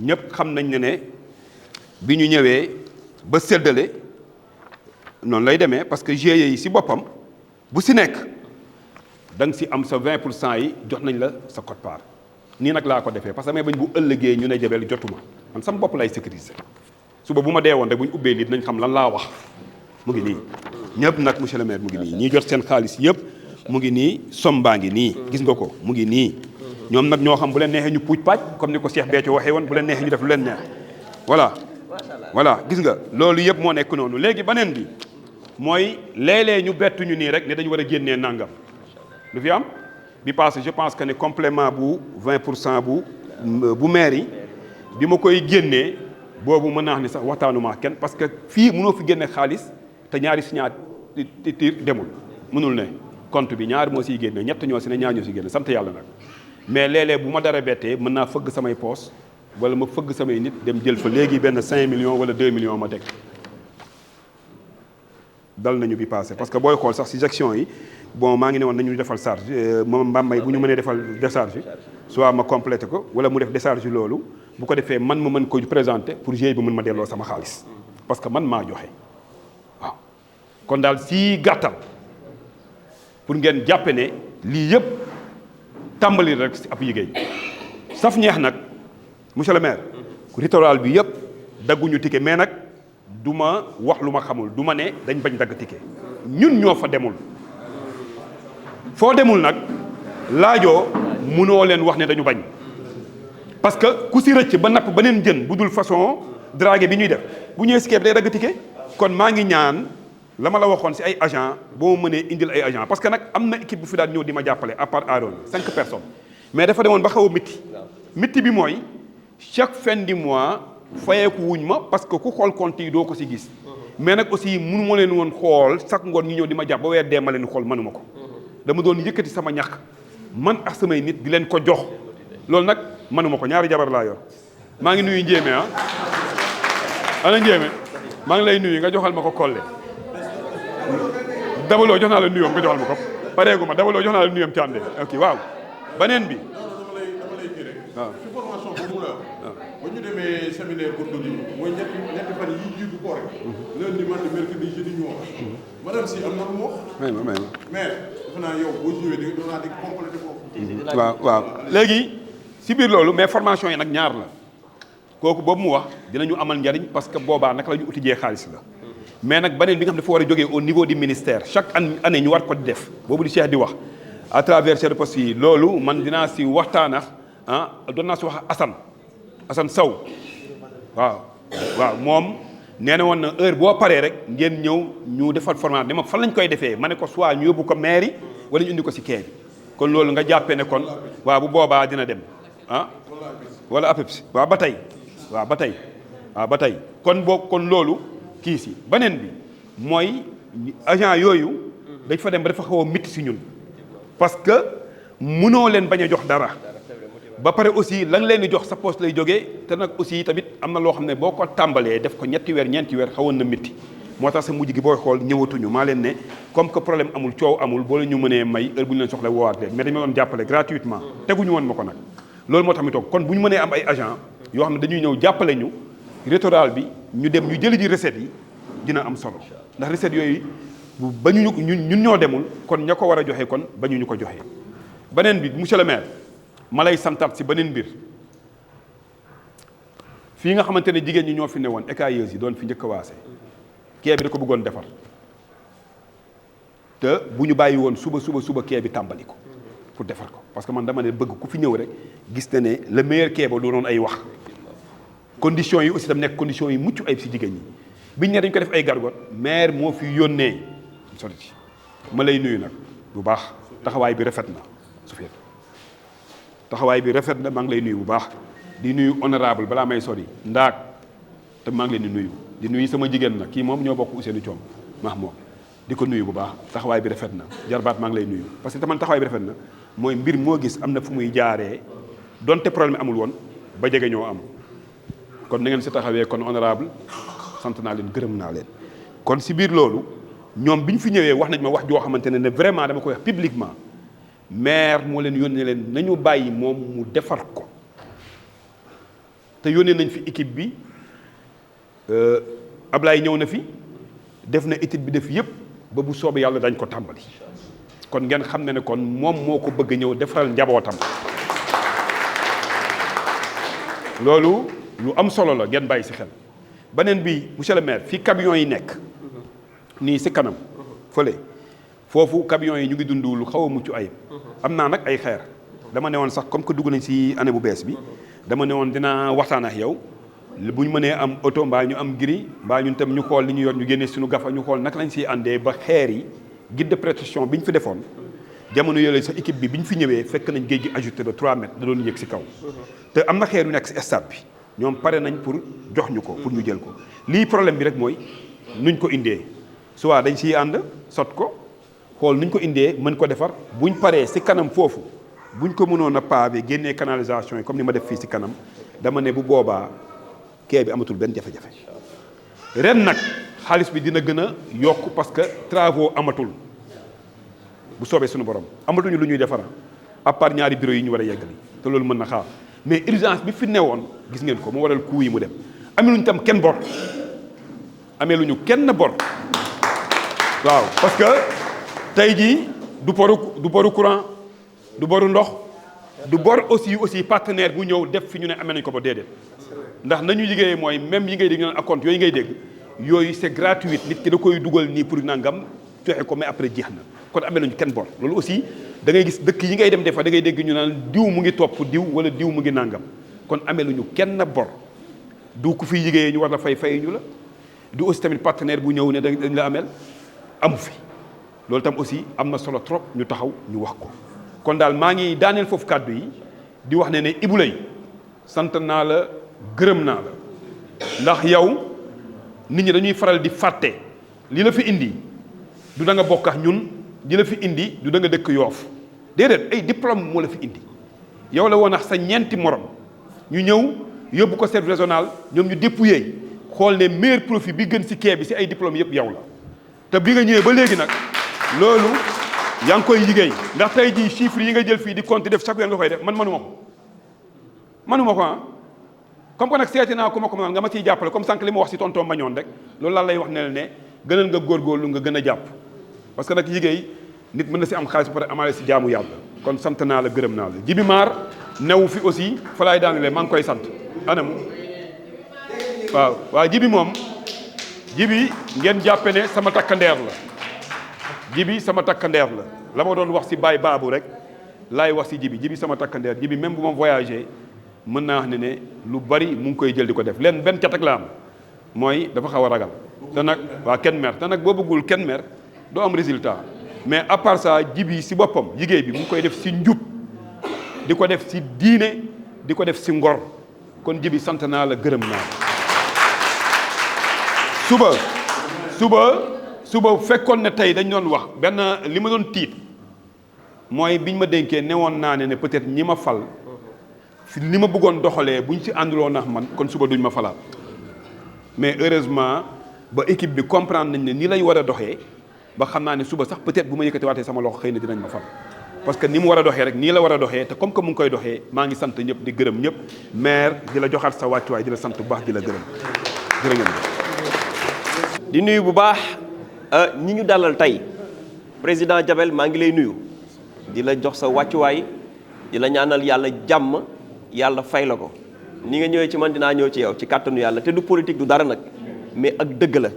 ñëpp xam nañ ne bi ñu ñëwee ba séddale noonu lay demee parce que GIE yi si boppam bu si nekk da nga si am sa 20% yi jox nañ la sa quote-part nii nag laa ko defee parce que may bañ bu ëllëgee ñu ne Jabel jotuma man sama bopp lay sécuriser suba bu ma dee woon rek bu ñu ubbee lii dinañ xam lan laa wax mu ngi nii ñëpp nag monsieur le maire mu ngi nii ñii jot seen xaalis yëpp mu ngi nii somme baa ngi nii gis nga ko mu ngi nii ñoom nag ñoo xam bu leen neexee ñu puuj paaj comme ni ko Cheikh Béthio waxee woon bu leen neexee ñu def lu leen neex voilà gis nga loolu yëpp moo nekk noonu léegi beneen bi mooy léeg-léeg ñu bettuñu nii rek ne dañu war a génnee nangam lu fi am bi passé je pense que ne complément bu 20% bu maire yi bi ma koy génnee boobu mën naa wax ni sax waxtaanuma kenn parce que fii mënoo fi génne xaalis te ñaari signature demul mënul ne compte bi ñaar moo siy génne ñett ñoo si ne ñaar ñoo si génne sant yàlla nag mais léeg-léeg bu ma dara bettee mën naa fëgg samay poos wala ma fëgg samay nit dem jël fa léegi benn 5 millions wala 2 millions ma teg dal nañu bi passé parce que booy xool sax si gestion yi bon maa ngi ne woon nañu defal charge moom Mbambay bu ñu mënee defal décharge soit ma complété ko wala mu def décharge loolu bu ko defee man ma mën ko présenter pour GIE bi mën ma delloo sama xaalis parce que man maa joxe waaw kon daal si gàttal pour ngeen jàppe ne lii yëpp tàmbali rek si ab liggéey saf ñeex nag monsieur le maire littoral bi yëpp dagguñu ticket mais nag du ma wax lu ma xamul du ma ne dañ bañ dagg ticket ñun ñoo fa demul foo demul nag laajoo mënoo leen wax ne dañu bañ parce que ku si rëcc ba napp beneen jën bu dul façon dragué bi ñuy def bu ñëwee si keeb day dagg ticket kon maa ngi ñaan la ma la waxoon si ay agent boo mënee indil ay agent parce que nag am na équipe bu fi daan ñëw di ma jàppale à part Aaron 5 personnes mais dafa demoon ba xaw a mitti bi mooy chaque fin du mois fayeeku wuñ ma parce que ku xool compte yi doo ko si gis mais nag aussi mënu ma leen woon xool chaque ngoon ñu ñëw di ma jàpp ba weer dee ma leen xool mënuma ko dama doon yëkkati sama ñàkk man ak samay nit di leen ko jox loolu nag mënuma ko ñaari jabar laa yor maa ngi nuyu Njéeme ana Njéeme maa ngi lay nuyu nga joxal ma ko Kolle dabaloo jox naa la nuyoom nga joxal ma ko pareegu ma dabaloo jox naa la nuyoom Thiandé ok waaw beneen bi waaw ci formation boobu la ba ñu demee séminaire pour dodi mooy ñetti fan yi jiitu koor lundi mardi mercredi jeudi ñu wax madame si am na lu mu wax may ma mais defe naa yow boo joué di doonaa di complété foofu waaw léegi si biir loolu mais formation yi nag ñaar la kooku boobu mu wax dinañu amal njariñ parce que boobaa naka la ñu utijee xaalis la mais nag beneen bi nga xam ne dafa war a jógee au niveau du ministère chaque année ñu war ko di def boobu di Cheikh di wax à travers chef de poste yi loolu man dinaa si waxtaan ak doon naa si wax Assane Sow waaw moom nee na woon na heure boo paree rek ngeen ñëw ñu defal formation ne ma fan lañ koy defee ma ne ko soit ñu yóbbu ko mairie wala ñu indi ko si kee bi kon loolu nga jàppee ne kon waaw bu boobaa dina dem wala APEPS waaw ba tey kon loolu kii si beneen bi mooy agent yooyu dañ fa dem ba dafa xaw a métti si ñun parce que mënoo leen bañ a jox dara ba pare aussi la nga leen di jox sa poste lay jógee te nag aussi tamit am na loo xam ne boo ko tàmbalee def ko ñeenti weer xawoon na métti moo tax sa mujj gi booy xool ñëwatuñu maa leen ne comme que problème amul coow amul boo leen ñu mënee may heure bu ñu leen soxla woowaat leen mais dañu ma doon jàppale gratuitement teguñu woon ma ko nag loolu moo tax mi toog kon bu ñu mënee am ay agent yoo xam ne dañuy ñëw jàppale ñu rectoral bi ñu dem ñu jëli ji recettes yi dina am solo ndax recettes yooyu bañuñu ñun ñoo demul kon ña ko war a joxe kon bañuñu ko joxe beneen bi monsieur le maire ma lay santaat si beneen mbir fii nga xamante ne jigéen ñi ñoo fi ne woon écailleuse yi doon fi njëkk a waase kee bi da ko bëggoon defar te bu ñu bàyyi woon suba kee bi tàmbali ko pour defar ko parce que man dama ne bëgg ku fi ñëw rek gis na ne le meilleur kee ba du doon ay wax conditions yi aussi tam nekk conditions yi mucc ayib si jigéen ñi biñ ne dañ ko def ay gargot maire moo fi yónnee sori ci ma lay nuyu nag bu baax taxawaay bi rafet na Sofiatou taxawaay bi rafet na maa ngi lay nuyu bu baax di nuyu honorable balaa may sori ndaak te maa ngi leen di nuyu sama jigéen na kii moom ñoo bokk Ousseynou Thiom maax moom di ko nuyu bu baax taxawaay bi rafet na jarbaat maa ngi lay nuyu parce que tamit taxawaay bi rafet na mooy mbir moo gis am na fu muy jaaree donte problème amul woon ba jege ñoo am kon na ngeen si taxawee kon honorable sant naa leen gërëm naa leen kon si biir loolu ñoom bi ñu fi ñëwee wax nañ ma wax joo xamante ne vraiment dama koy wax publiquement maire moo leen yónnee leen nañu bàyyi moom mu defar ko te yónnee nañ fi équipe bi Ablaye ñëw na fi def na étude bi def yëpp ba bu soobee yàlla dañ ko tàmbali kon ngeen xam ne kon moom moo ko bëgg ñëw defaral njabootam loolu lu am solo la ngeen bàyyi si xel beneen bi monsieur le maire fii camion yi nekk nii si kanam fële foofu camion yi ñu ngi dund lu xaw a mucc ayib am naa nag ay xeer dama ne woon sax comme que dugg nañ si année bu bees bi dama ne woon dinaa waxtaan ak yow bu ñu mënee am oto mbaa ñu am giri mbaa ñun tam ñu xool li ñu yor ñu génnee suñu gafa ñu xool naka lañ siy àndee ba xeer yi guide de protection bi ñu fi defoon jamono yooyu sa équipe bi ñu fi ñëwee fekk nañ géej gi ajouté de 3 mètres da doon yéeg si kaw te am na xeer yu nekk si stade bi ñoom pare nañ pour jox ñu ko pour ñu jël ko lii problème bi rek mooy nuñ ko indee soit dañ siy ànd sot ko xool nuñ ko indee mën ko defar buñ paree si kanam foofu buñ ko mënoon a pavé génnee canalisation yi comme ni ma def fii si kanam dama ne bu boobaa kee bi amatul benn jafe-jafe ren nag xaalis bi dina gën a yokk parce que travaux amatul bu soobee suñu borom amatuñu lu ñuy defara à part ñaari bureau yi ñu war a yeggali te loolu mën na xaar mais urgence bi fi newoon gis ngeen ko mu waral coût yi mu dem amee luñu tam kenn bor amee luñu kenn bor waaw parce que tey jii du boru courant du boru ndox du bor aussi partenaire bu ñëw def fi ñu ne amee nañ ko ba déedéet ndax nañu liggéeyee mooy même yi ngay dégg naan acompte yooyu ngay dégg yooyu c'est gratuit nit ki da koy dugal nii pour nangam joxe ko mais après jeex na kon amee nañu kenn bor loolu aussi da ngay gis dëkk yi ngay dem des fois da ngay dégg ñu naan diw mu ngi topp diw wala diw mu ngi nangam kon amee luñu kenn bor du ku fiy liggéeyee ñu war la fay ñu la du aussi tamit partenaire bu ñëw ne dañ la ameel amu fi loolu tam aussi am na solo trop ñu taxaw ñu wax ko kon daal maa ngi daaneel foofu kàddu yi di wax ne Ibou Leye sant naa la gërëm naa la ndax yow nit ñi dañuy faral di fàtte li la fi indi du da nga bokk ak ñun li la fi indi du da nga dëkk Yoof déedéet ay diplôme moo la fi indi yow la woon ak sa ñeenti morom ñu ñëw yóbbu ko service régional ñoom ñu dépouillé xool ne meilleur profit bi gën si kee bi si ay diplôme yëpp yow la te bi nga ñëwee ba léegi nag loolu yaa ngi koy liggéey ndax tey jii chiffres yi nga jël fii di compte def chaque weer nga koy def man manuma ko ah comme que nag seeti naa ku ma ko mënal nga ma ciy jàppale comme sànq li ma wax si tonton Mañoon rek loolu laa lay wax ne la ne gënal nga góorgóorlu nga gën a jàpp parce que nag liggéey nit mën na si am xaalis ba pare amaale si jaamu yàlla kon sant naa la gërëm naa la Jibi Maar newu fi aussi fa laay daanele maa ngi koy sant anamu waaw Jibi moom Jibi ngeen jàppe ne sama takkandeer la Jibi sama takkandeer la ma doon wax si Baye Babou rek laay wax si Jibi sama takkandeer Jibi même bu ma voyagé mën naa wax ne lu bari mu ngi koy jël di ko def leen benn cat ak la am mooy dafa xaw a ragal te nag waa kenn mer te nag boo bëggul kenn mer doo am résultat mais à part ça Jibi si boppam liggéey bi mu ngi koy def si njub di ko def si diine di ko def si ngor kon Jibi sant naa la gërëm naa suba fekkoon ne tey dañ doon wax benn li ma doon tiit mooy biñ ma dénkee newoon naa ne peut-être ñi ma fal fi li ma bëggoon doxalee buñ si ànduloo nax man kon suba duñ ma falaat mais heureusement ba équipe bi comprendre nañ ne nii lañ war a doxee ba xam naa ne suba sax peut-être bu ma yëkkatiwaatee sama loxo xëy na dinañ ma fal parce que ni mu war a doxee rek nii la war a doxee te comme que mu ngi koy doxee maa ngi sant ñëpp di gërëm ñëpp maire di la joxaat sa wàccuwaay di la sant bu baax di la gërëm jërë ngeen di nuyu bu baax ñi ñu dalal tey président Diabel maa ngi lay nuyu di la jox sa wàccuwaay di la ñaanal yàlla jàmm yàlla fay la ko ni nga ñëwee ci man dinaa ñëw ci yow ci kàttanu yàlla te du politique du dara nag mais ak dëgg la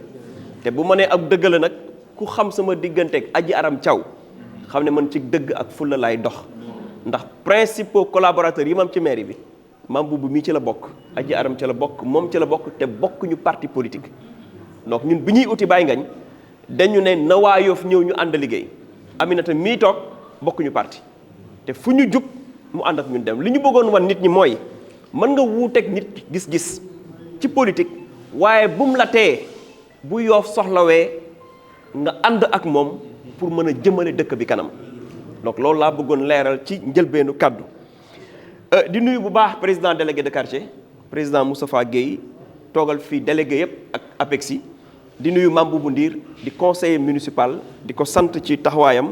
te bu ma nee ak dëgg la nag ku xam sama digganteeg Adji Aram Thiaw xam ne man ci dëgg ak fulla laay dox ndax principaux collaborateurs yi ma am ci mairie bi Mame Boubou mii ci la bokk Adji Aram ci la bokk moom ci la bokk te bokkuñu parti politique donc ñun bi ñuy uti Baye Ngagne dañu ne na waa Yoff ñëw ñu ànd liggéey Aminata mii toog bokkuñu parti te fu ñu jub mu ànd ak ñun dem li ñu bëggoon wan nit ñi mooy mën nga wuuteeg nit gis-gis ci politique waaye bum la tee bu Yoff soxlawee nga ànd ak moom pour mën a jëmale dëkk bi kanam donc loolu laa bëggoon leeral ci njëlbeenu kàddu di nuyu bu baax président délégué de quartier président Moustapha Guèye toogal fii délégué yëpp ak APEXI di nuyu Mame Boubou Ndir di conseiller municipal di ko sant ci taxawaayam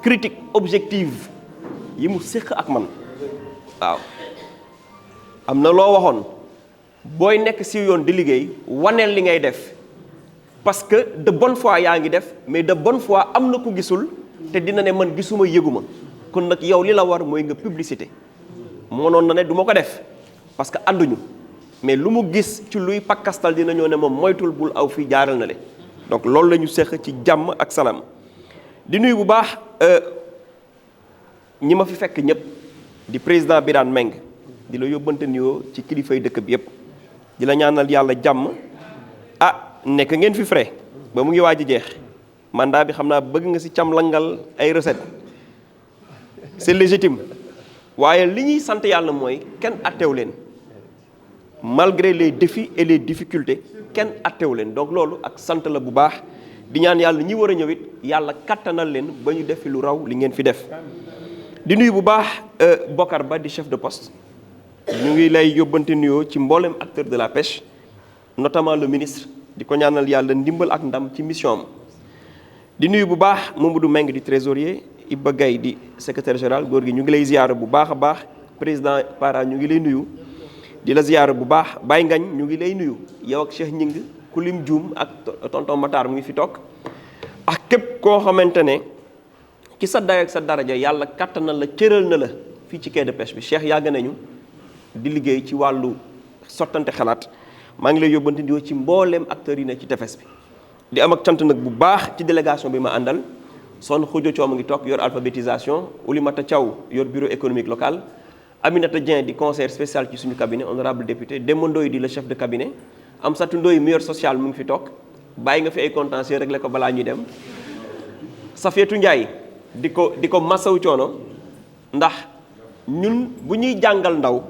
critique objective yi mu séq ak man waaw am na loo waxoon booy nekk si yoon di liggéey waneel li ngay def parce que de bonne foi yaa ngi def mais de bonne foi am na ku gisul te dina ne man gisuma yëguma kon nag yow li la war mooy nga publicité mënoon na ne du ma ko def parce que ànduñu mais lu mu gis ci luy pakkastal dina ñëw ne moom moytul bul aw fii jaaral na le donc loolu la ñu seq ci jàmm ak salaam di nuyu bu baax ñi ma fi fekk ñëpp di président Birane Meng di la yóbbante nuyoo ci kilifay dëkk bi yëpp di la ñaanal yàlla jàmm nekk ngeen fi frais ba mu ngi waaj a jeex mandat bi xam naa bëgg nga ci cam langal ay recettes c'est légitime waaye li ñuy sant yàlla mooy kenn attew leen malgré les défis et les difficultés kenn attew leen donc loolu ak sant la bu baax di ñaan yàlla ñi war a ñëw it yàlla kattanal leen ba ñu def fi lu raw li ngeen fi def di nuyu bu baax Bokar Ba di chef de poste ñu ngi lay yóbbante nuyoo ci mboolem acteur de la pêche notamment le ministre di ko ñaanal yàlla ndimbal ak ndam ci mission am di nuyu bu baax Mamadou Meng di trésorier Iba Gaye di secrétaire général góor gi ñu ngi lay ziyaara bu baax a baax président Para ñu ngi lay nuyu di la ziyaara bu baax Baye Ngagne ñu ngi lay nuyu yow ak Cheikh Ñing Kulim Dioum ak tonton Matar mu ngi fi toog ak képp koo xamante ne ci sa day ak sa daraja yàlla kattanal la cëral na la fii ci quai de pêche bi Cheikh yàgg nañu di liggéey ci wàllu sottante xalaat maa ngi lay yóbbante di ci mbooleem acteurs yi ne ci tefes bi di am ak cant nag bu baax ci délégation bi ma àndal son Khoudia Thiaw mu ngi toog yor alphabétisation Oulimata Thiaw yor bureau économique local Aminata Dieng di conseiller spécial ci suñu cabinet honorable député Demba Ndoye di le chef de cabinet Amsatou Ndoye meilleur social mu ngi fi toog bàyyi nga fi ay contentieux réglé ko balaa ñuy dem Safiatou Ndiaye di ko masawu coono ndax ñun bu ñuy jàngal ndaw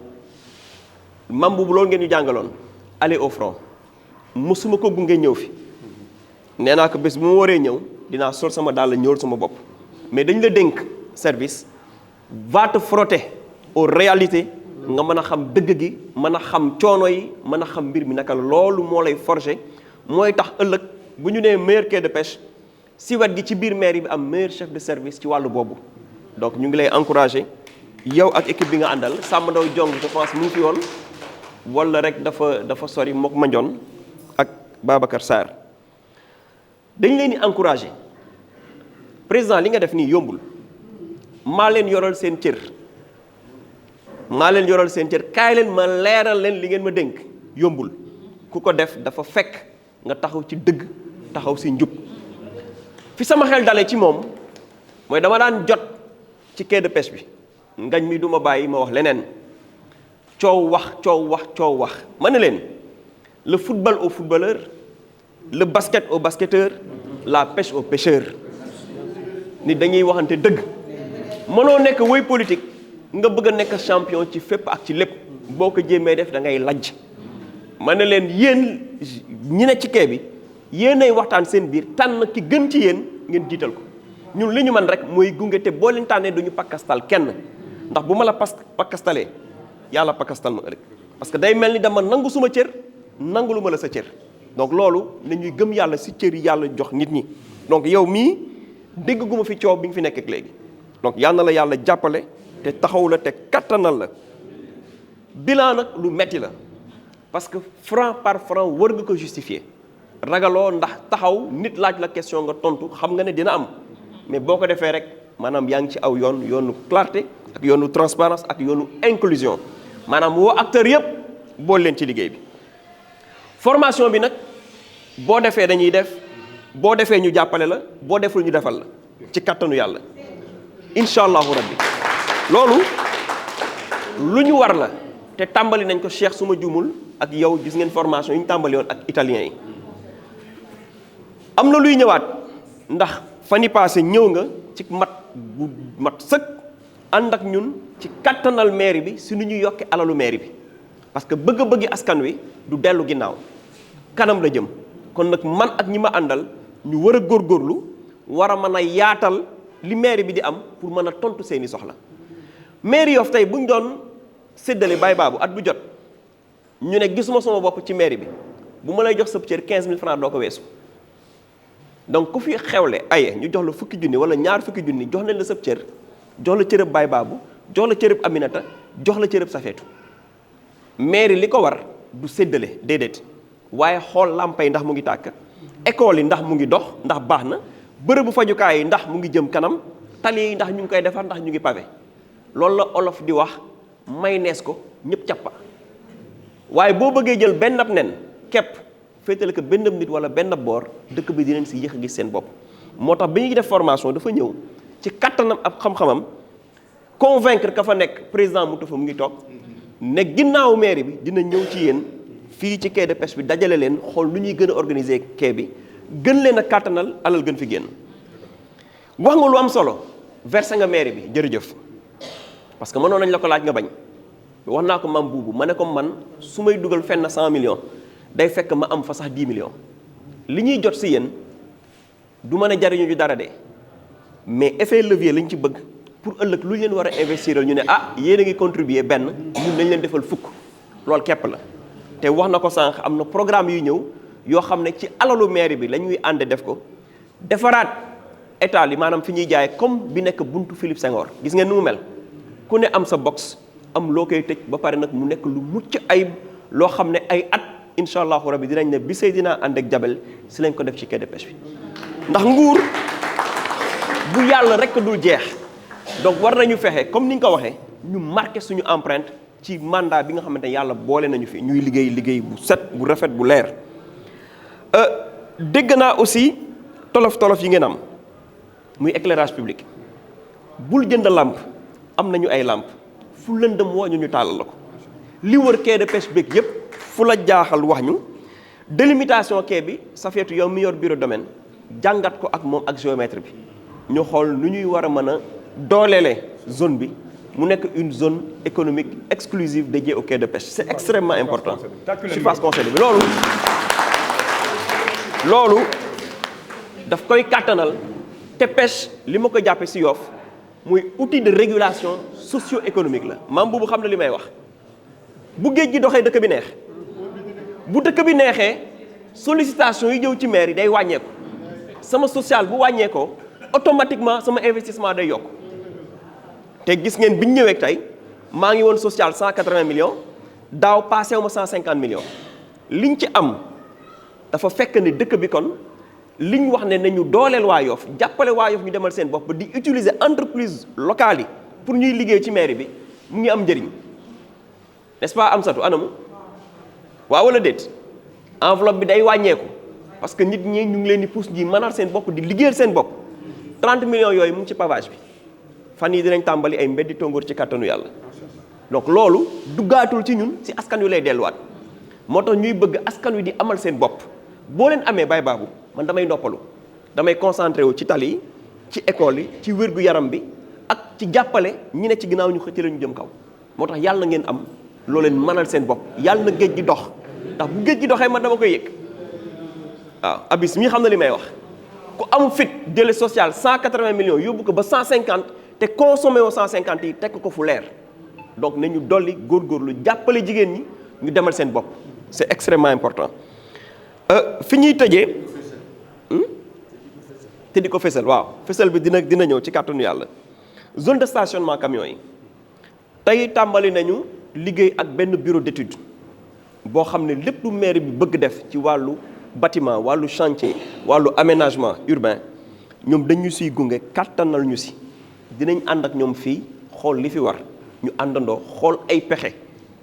Mame Boubou loolu ngeen ñu jàngaloon aller au front mosuma ko gunge ñëw fi nee naa ko bés bu ma waree ñëw dinaa sol sama dàll ñëwal sama bopp mais dañ la dénk service va te frotter aux réalités nga mën a xam dëgg gi mën a xam coono yi mën a xam mbir mi naka loolu moo lay forger mooy tax ëllëg bu ñu nee meilleur quai de pêche si wet gi ci biir mairie bi am meilleur chef de service ci wàllu boobu donc ñu ngi lay encourager yow ak équipe bi nga àndal Samba Ndaw Jong je pense mu ngi fi woon wala rek dafa sori mook Mandione ak Babacar Sarr dañ leen di encourager président li nga def nii yombul maa leen yoral seen cër kaay leen ma leeral leen li ngeen ma dénk yombul ku ko def dafa fekk nga taxaw ci dëgg taxaw si njub fi sama xel dale ci moom mooy dama daan jot ci quai de pêche bi ngañ mi du ma bàyyi ma wax leneen coow wax ma ne leen le football au footballeur le basket au basketteur la pêche au pêcheur ni dañuy waxante dëgg mënoo nekk woy politique nga bëgg a nekk champion ci fépp ak ci lépp boo ko jéemee def da ngay lajj ma ne leen yéen ñi ne ci quai bi yéenay waxtaan seen biir tànn ki gën ci yéen ngeen jiital ko ñun li ñu man rek mooy gunge te boo leen tànnee duñu pakkastal kenn ndax bu ma la pakkastalee yàlla pakkastal ma ëllëg parce que day mel ni dama nangu suma cër nangu lu ma la sa cër donc loolu nañuy gëm yàlla si cër yi yàlla jox nit ñi donc yow mii dégg gu ma fi coow bi nga fi nekk ak léegi donc yal na la yàlla jàppale te taxaw la te kattanal la bilan nag lu metti la parce que franc par franc war nga ko justifier ragaloo ndax taxaw nit laaj la question nga tontu xam nga ne dina am mais boo ko defee rek maanaam yaa ngi ci aw yoonu clarté ak yoonu transparence ak yoonu inclusion maanaam woo acteurs yëpp bool leen ci liggéey bi formation bi nag boo defee dañuy def boo defee ñu jàppale la boo deful ñu defal la ci kattanu yàlla incha allahu rabbi loolu lu ñu war la te tàmbali nañ ko Cheikh suma juumul ak yow gis ngeen formation yi ñu tàmbali woon ak italiens yi am na luy ñëwaat ndax fan yi passé ñëw nga ci mat sëkk ànd ak ñun ci kattanal mairie bi si nu ñu yokkee alalu mairie bi parce que bëgg-bëggi askan wi du dellu ginnaaw kanam la jëm kon nag man ak ñi ma àndal ñu war a góorgóorlu war a mën a yaatal li mairie bi di am pour mën a tontu seeni soxla mairie Yoff tey bu ñu doon séddale bay baabu at bu jot ñu ne gisuma sama bopp ci mairie bi bu ma lay jox sa cër 15000 francs doo ko weesu donc ku fi xewle aye ñu jox la fukki junni wala ñaar fukki junni jox nañ la sa cër jox la cërëb bay baabu jox la cërëb Aminata jox la cërëb Safeetu mairie li ko war du séddale déedéet waaye xool làmpa yi ndax mu ngi tàkk école yi ndax mu ngi dox ndax baax na bërëbu fajukaay yi ndax mu ngi jëm kanam tali yi ndax ñu ngi koy defar ndax ñu ngi pavé loolu la olof di wax may nees ko ñëpp cappa waaye boo bëggee jël benn ab nen képp féetale ko benn nit wala benn boor dëkk bi dinañ si yéex a gis seen bopp moo tax bi ñuy def formation dafa ñëw ci kattanam ak xam-xamam convaincre ka fa nekk président Moustapha mu ngi toog ne ginnaaw mairie bi dina ñëw ci yéen fii ci quai de pêche bi dajale leen xool nu ñuy gën a organiser quai bi gën leen a kattanal alal gën fi génn wax nga lu am solo versé nga mairie bi jërëjëf parce que mënoon nañ la ko laaj nga bañ wax naa ko mam buubu ma ne ko man su may dugal fenn 100 millions day fekk ma am fa sax 10 millions li ñuy jot si yéen du mën a jariñu ju dara de mais effet levier lañ ci bëgg pour ëllëg lu leen war a investir ñu ne ah yéen a ngi contribuer benn ñun nañ leen defal fukk loolu képp la te wax na ko sànq am na programme yu ñëw yoo xam ne ci alalu mairie bi la ñuy ànd def ko defaraat état yi maanaam fi ñuy jaay comme bi nekk buntu Philippe Senghor gis ngeen nu mu mel ku ne am sa box am loo koy tëj ba pare nag mu nekk lu mucc ayib loo xam ne ay at incha allahu rabi dinañ ne bi Seydina ànd ak Jabel si lañ ko def ci quai de pêche bi ndax nguur bu yàlla rek dul jeex donc war nañu fexe comme ni nga ko waxee ñu marqué suñu empreinte ci mandat bi nga xamante ne yàlla boole nañu fi ñuy liggéey bu set bu rafet bu leer dégg naa aussi tolof yi ngeen am muy éclairage public bul jënd làmp am nañu ay làmp fu lëndëm woo ñu tàllal la ko li wër quai de pêche beeg yépp fu la jaaxal wax ñu délimitation quai bi Safeetu yow mi yor bureau domaine jàngat ko ak moom ak géomètre bi ñu xool nu ñuy war a mën a dooleele zone bi mu nekk une zone économique exclusive dédiée au quai de pêche c'est extrêmement important surface concédée bi loolu daf koy kàttanal te pêche li ma ko jàppe si Yoff muy outil de régulation socio-économique la maam boobu xam na li may wax bu géej gi doxee dëkk bi neex bu dëkk bi neexee sollicitation yi jëw ci maire yi day wàññeeku sama social bu wàññeekoo automatiquement sama investissement day yokk te gis ngeen bi ñu ñëwee tey maa ngi woon social 180 millions daaw passé wu ma 150 millions liñ ci am dafa fekk ni dëkk bi kon li ñu wax ne nañu dooleel waa Yoff jàppale waa Yoff ñu demal seen bopp di utiliser entreprise locale yi pour ñuy liggéey ci mairie bi mu ngi am njëriñ n'est-ce pas Amsatou anamu waaw wala déet enveloppe bi day wàññeeku parce que nit ñi ñu ngi leen di pousse ñi mënal seen bopp di liggéeyal seen bopp 30 millions yooyu mu ngi ci pavage bi fan yi dinañ tàmbali ay mbeddi tongoor ci kàttanu yàlla donc loolu duggaatul ci ñun si askan wi lay delluwaat moo tax ñuy bëgg askan wi di amal seen bopp boo leen amee bay baabu man damay noppalu damay concentré wu ci tali yi ci école yi ci wér-gu-yaram bi ak ci jàppale ñi ne ci ginnaaw ñu xëcc la ñu jëm kaw moo tax yàlla ngeen am loo leen mënal seen bopp yàlla na géej gi dox ndax bu géej gi doxee man dama koy yëg waaw abis mii xam na li may wax ku am fit jële social 180 millions yóbbu ko ba 150 te consommé woo 150 yi teg ko fu leer donc nañu dolli góorgóorlu jàppale jigéen ñi ñu demal seen bopp c'est extrêmement important fi ñuy tëjee te di ko fësal waaw fësal bi dina ñëw ci kàttanu yàlla zone de stationnement camion yi tey tàmbali nañu liggéey ak benn bureau d'étude boo xam ne lépp lu maire bi bëgg def ci wàllu bâtiment wàllu chantier wàllu aménagement urbain ñoom dañu siy gunge kàttanal ñu si dinañ ànd ak ñoom fii xool li fi war ñu àndandoo xool ay pexe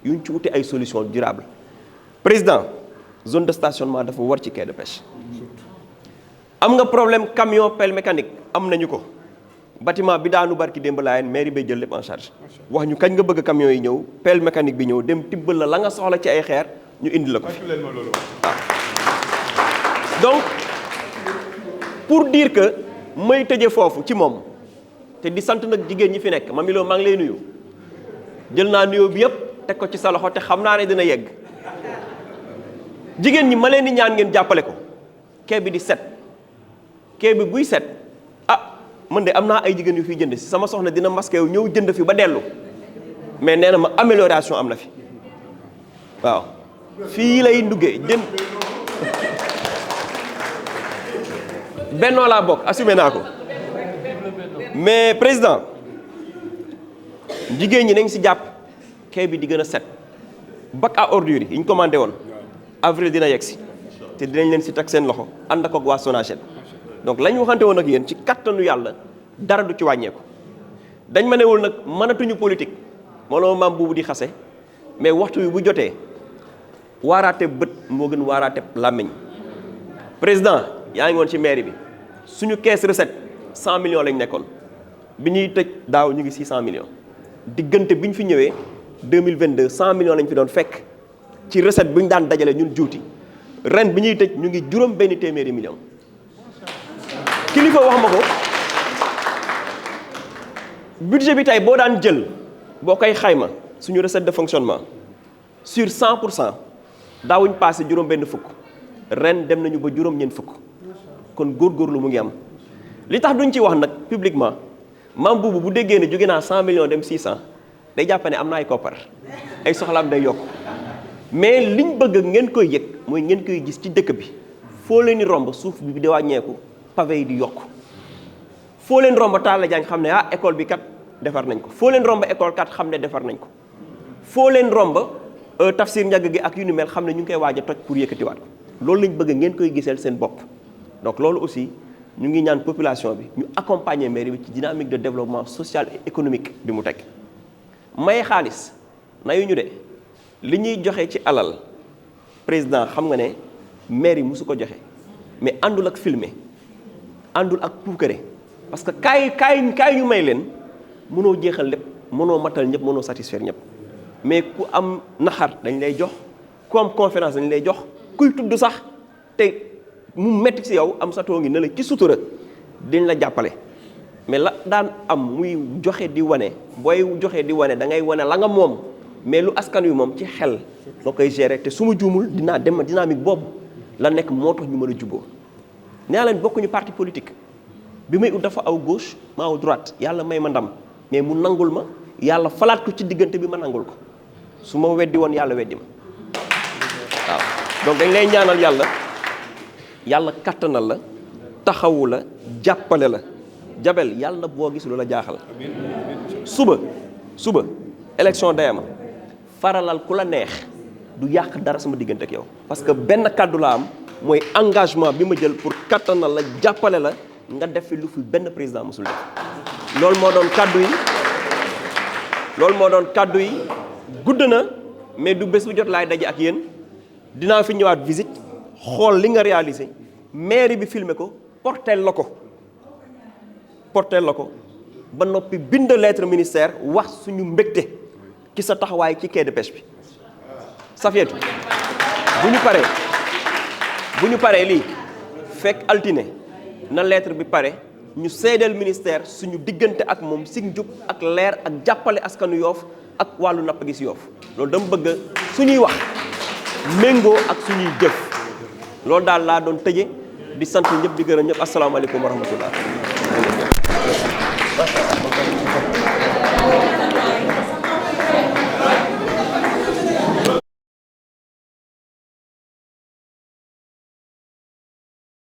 yuñ ci wuti ay solution durable président zone de stationnement dafa war ci quai de pêche am nga problème camion pelle mécanique am nañu ko bâtiment bi daanu barki démb laayeen mairie bay jël lépp en charge wax ñu kañ nga bëgg camion yi ñëw pelle mécanique bi ñëw dem tibbal la nga soxla ci ay xeer ñu indi la ko fi donc pour dire que may tëje foofu ci moom te di sant nag jigéen ñi fi nekk Mamy Lo maa ngi lay nuyu jël naa nuyoo bi yëpp teg ko ci sa loxo te xam naa ne dina yegg jigéen ñi ma leen di ñaan ngeen jàppale ko quai bi di set quai bi buy set man de am naa ay jigéen yu fiy jënd si sama soxna dina masqué wu ñëw jënd fi ba dellu mais nee na ma amélioration am na fi waaw fii lay nduggee jënd bennoo laa bokk assumé naa ko mais président jigéen ñi nañ si jàpp quai bi di gën a set bac à ordures yi ñu commandé woon avril dina yegg si te dinañ leen si teg seen loxo ànd ak waa Sonaged donc la ñu waxante woon ak yéen ci kattanu yàlla dara du ci wàññeeku dañ ma newul nag mënatuñu politique moom maam buubu di xase mais waxtu wi bu jotee waaraate bët moo gën waaraate làmmiñ président yaa ngi woon ci mairie bi suñu caisse recette 100 millions lañ nekkoon bi ñuy tëj daaw ñu ngi 600 millions diggante bi ñu fi ñëwee 2022 100 millions lañ fi doon fekk ci recette bi ñu daan dajale ñun juuti ren bi ñuy tëj ñu ngi juróom benn téeméeri millions kilifa wax ma ko budget bi tey boo daan jël boo koy xayma suñu recette de fonctionnement sur 100% daawuñ passé juróom benn fukk ren dem nañu ba juróom ñeent fukk kon góorgóorlu mu ngi am li tax duñ ci wax nag publiquement maam buubu bu déggee ne jóge naa 100 millions dem 600 day jàpp ne am na ay koppar ay soxlaam day yokk mais liñ bëgg ngeen koy yëg mooy ngeen koy gis ci dëkk bi foo leen di romb suuf bi di wàññeeku pavé yi di yokk foo leen romb Talla Diagne xam ne école bi kat defar nañ ko foo leen romb école kat xam ne defar nañ ko foo leen romb tafsir njagg gi ak yu ni mel xam ne ñu ngi koy waaj a toj pour yëkkatiwaat ko loolu lañ bëgg ngeen koy giseel seen bopp donc loolu aussi ñu ngi ñaan population bi ñu accompagner mairie bi ci dynamique de développement social et économique bi mu teg maye xaalis nayu ñu de li ñuy joxe ci alal président xam nga ne mairie musu ko joxe mais àndul ak filmer àndul ak puukare parce que kaay ñu may leen mënoo jeexal lépp mënoo matal ñëpp mënoo satisfaire ñëpp mais ku am naxar dañ lay jox ku am conférence dañ lay jox kuy tudd sax te mu metti ci yow am sa too ngi ne la ci sutura dañ la jàppale mais la daan am muy joxe di wane booy joxe di wane da ngay wane la nga moom mais lu askan wi moom ci xel nga koy gérer te su ma juumul dinaa dem dynamique boobu la nekk moo tax ñu mën a juboo nee leen bokkuñu parti politique bi may ut dafa aw gauche ma aw droite yàlla may ma ndam mais mu nangul ma yàlla falaat ko ci diggante bi ma nangul ko su ma weddi woon yàlla weddi ma waaw donc dañ lay ñaanal yàlla kattanal la taxawu la jàppale la Jabel yàlla boo gis lu la jaaxal suba élection day am faralal ku la neex du yàq dara sama diggante ak yow parce que benn kàddu la am mooy engagement bi ma jël pour kattanal la jàppale la nga def fi lu fi benn président mosul def loolu moo doon kaddu yi gudd na mais du bés bu jot laay daje ak yéen dinaa fi ñëwaat visite xool li nga réalisé mairie bi filmé ko porteel la ko ba noppi bind lettre ministère wax suñu mbégte ci sa taxawaay ci quai de pêche bi Safiatou bu ñu paree lii fekk altine na lettre bi pare ñu seedeel ministère suñu diggante ak moom si njub ak leer ak jàppale askanu Yoff ak wàllu napp gi si Yoff loolu dama bëgg suñuy wax méngoo ak suñuy jëf loolu daal laa doon tëje di sant ñëpp di gërëm ñëpp asalaamaaleykum wa rahmatullah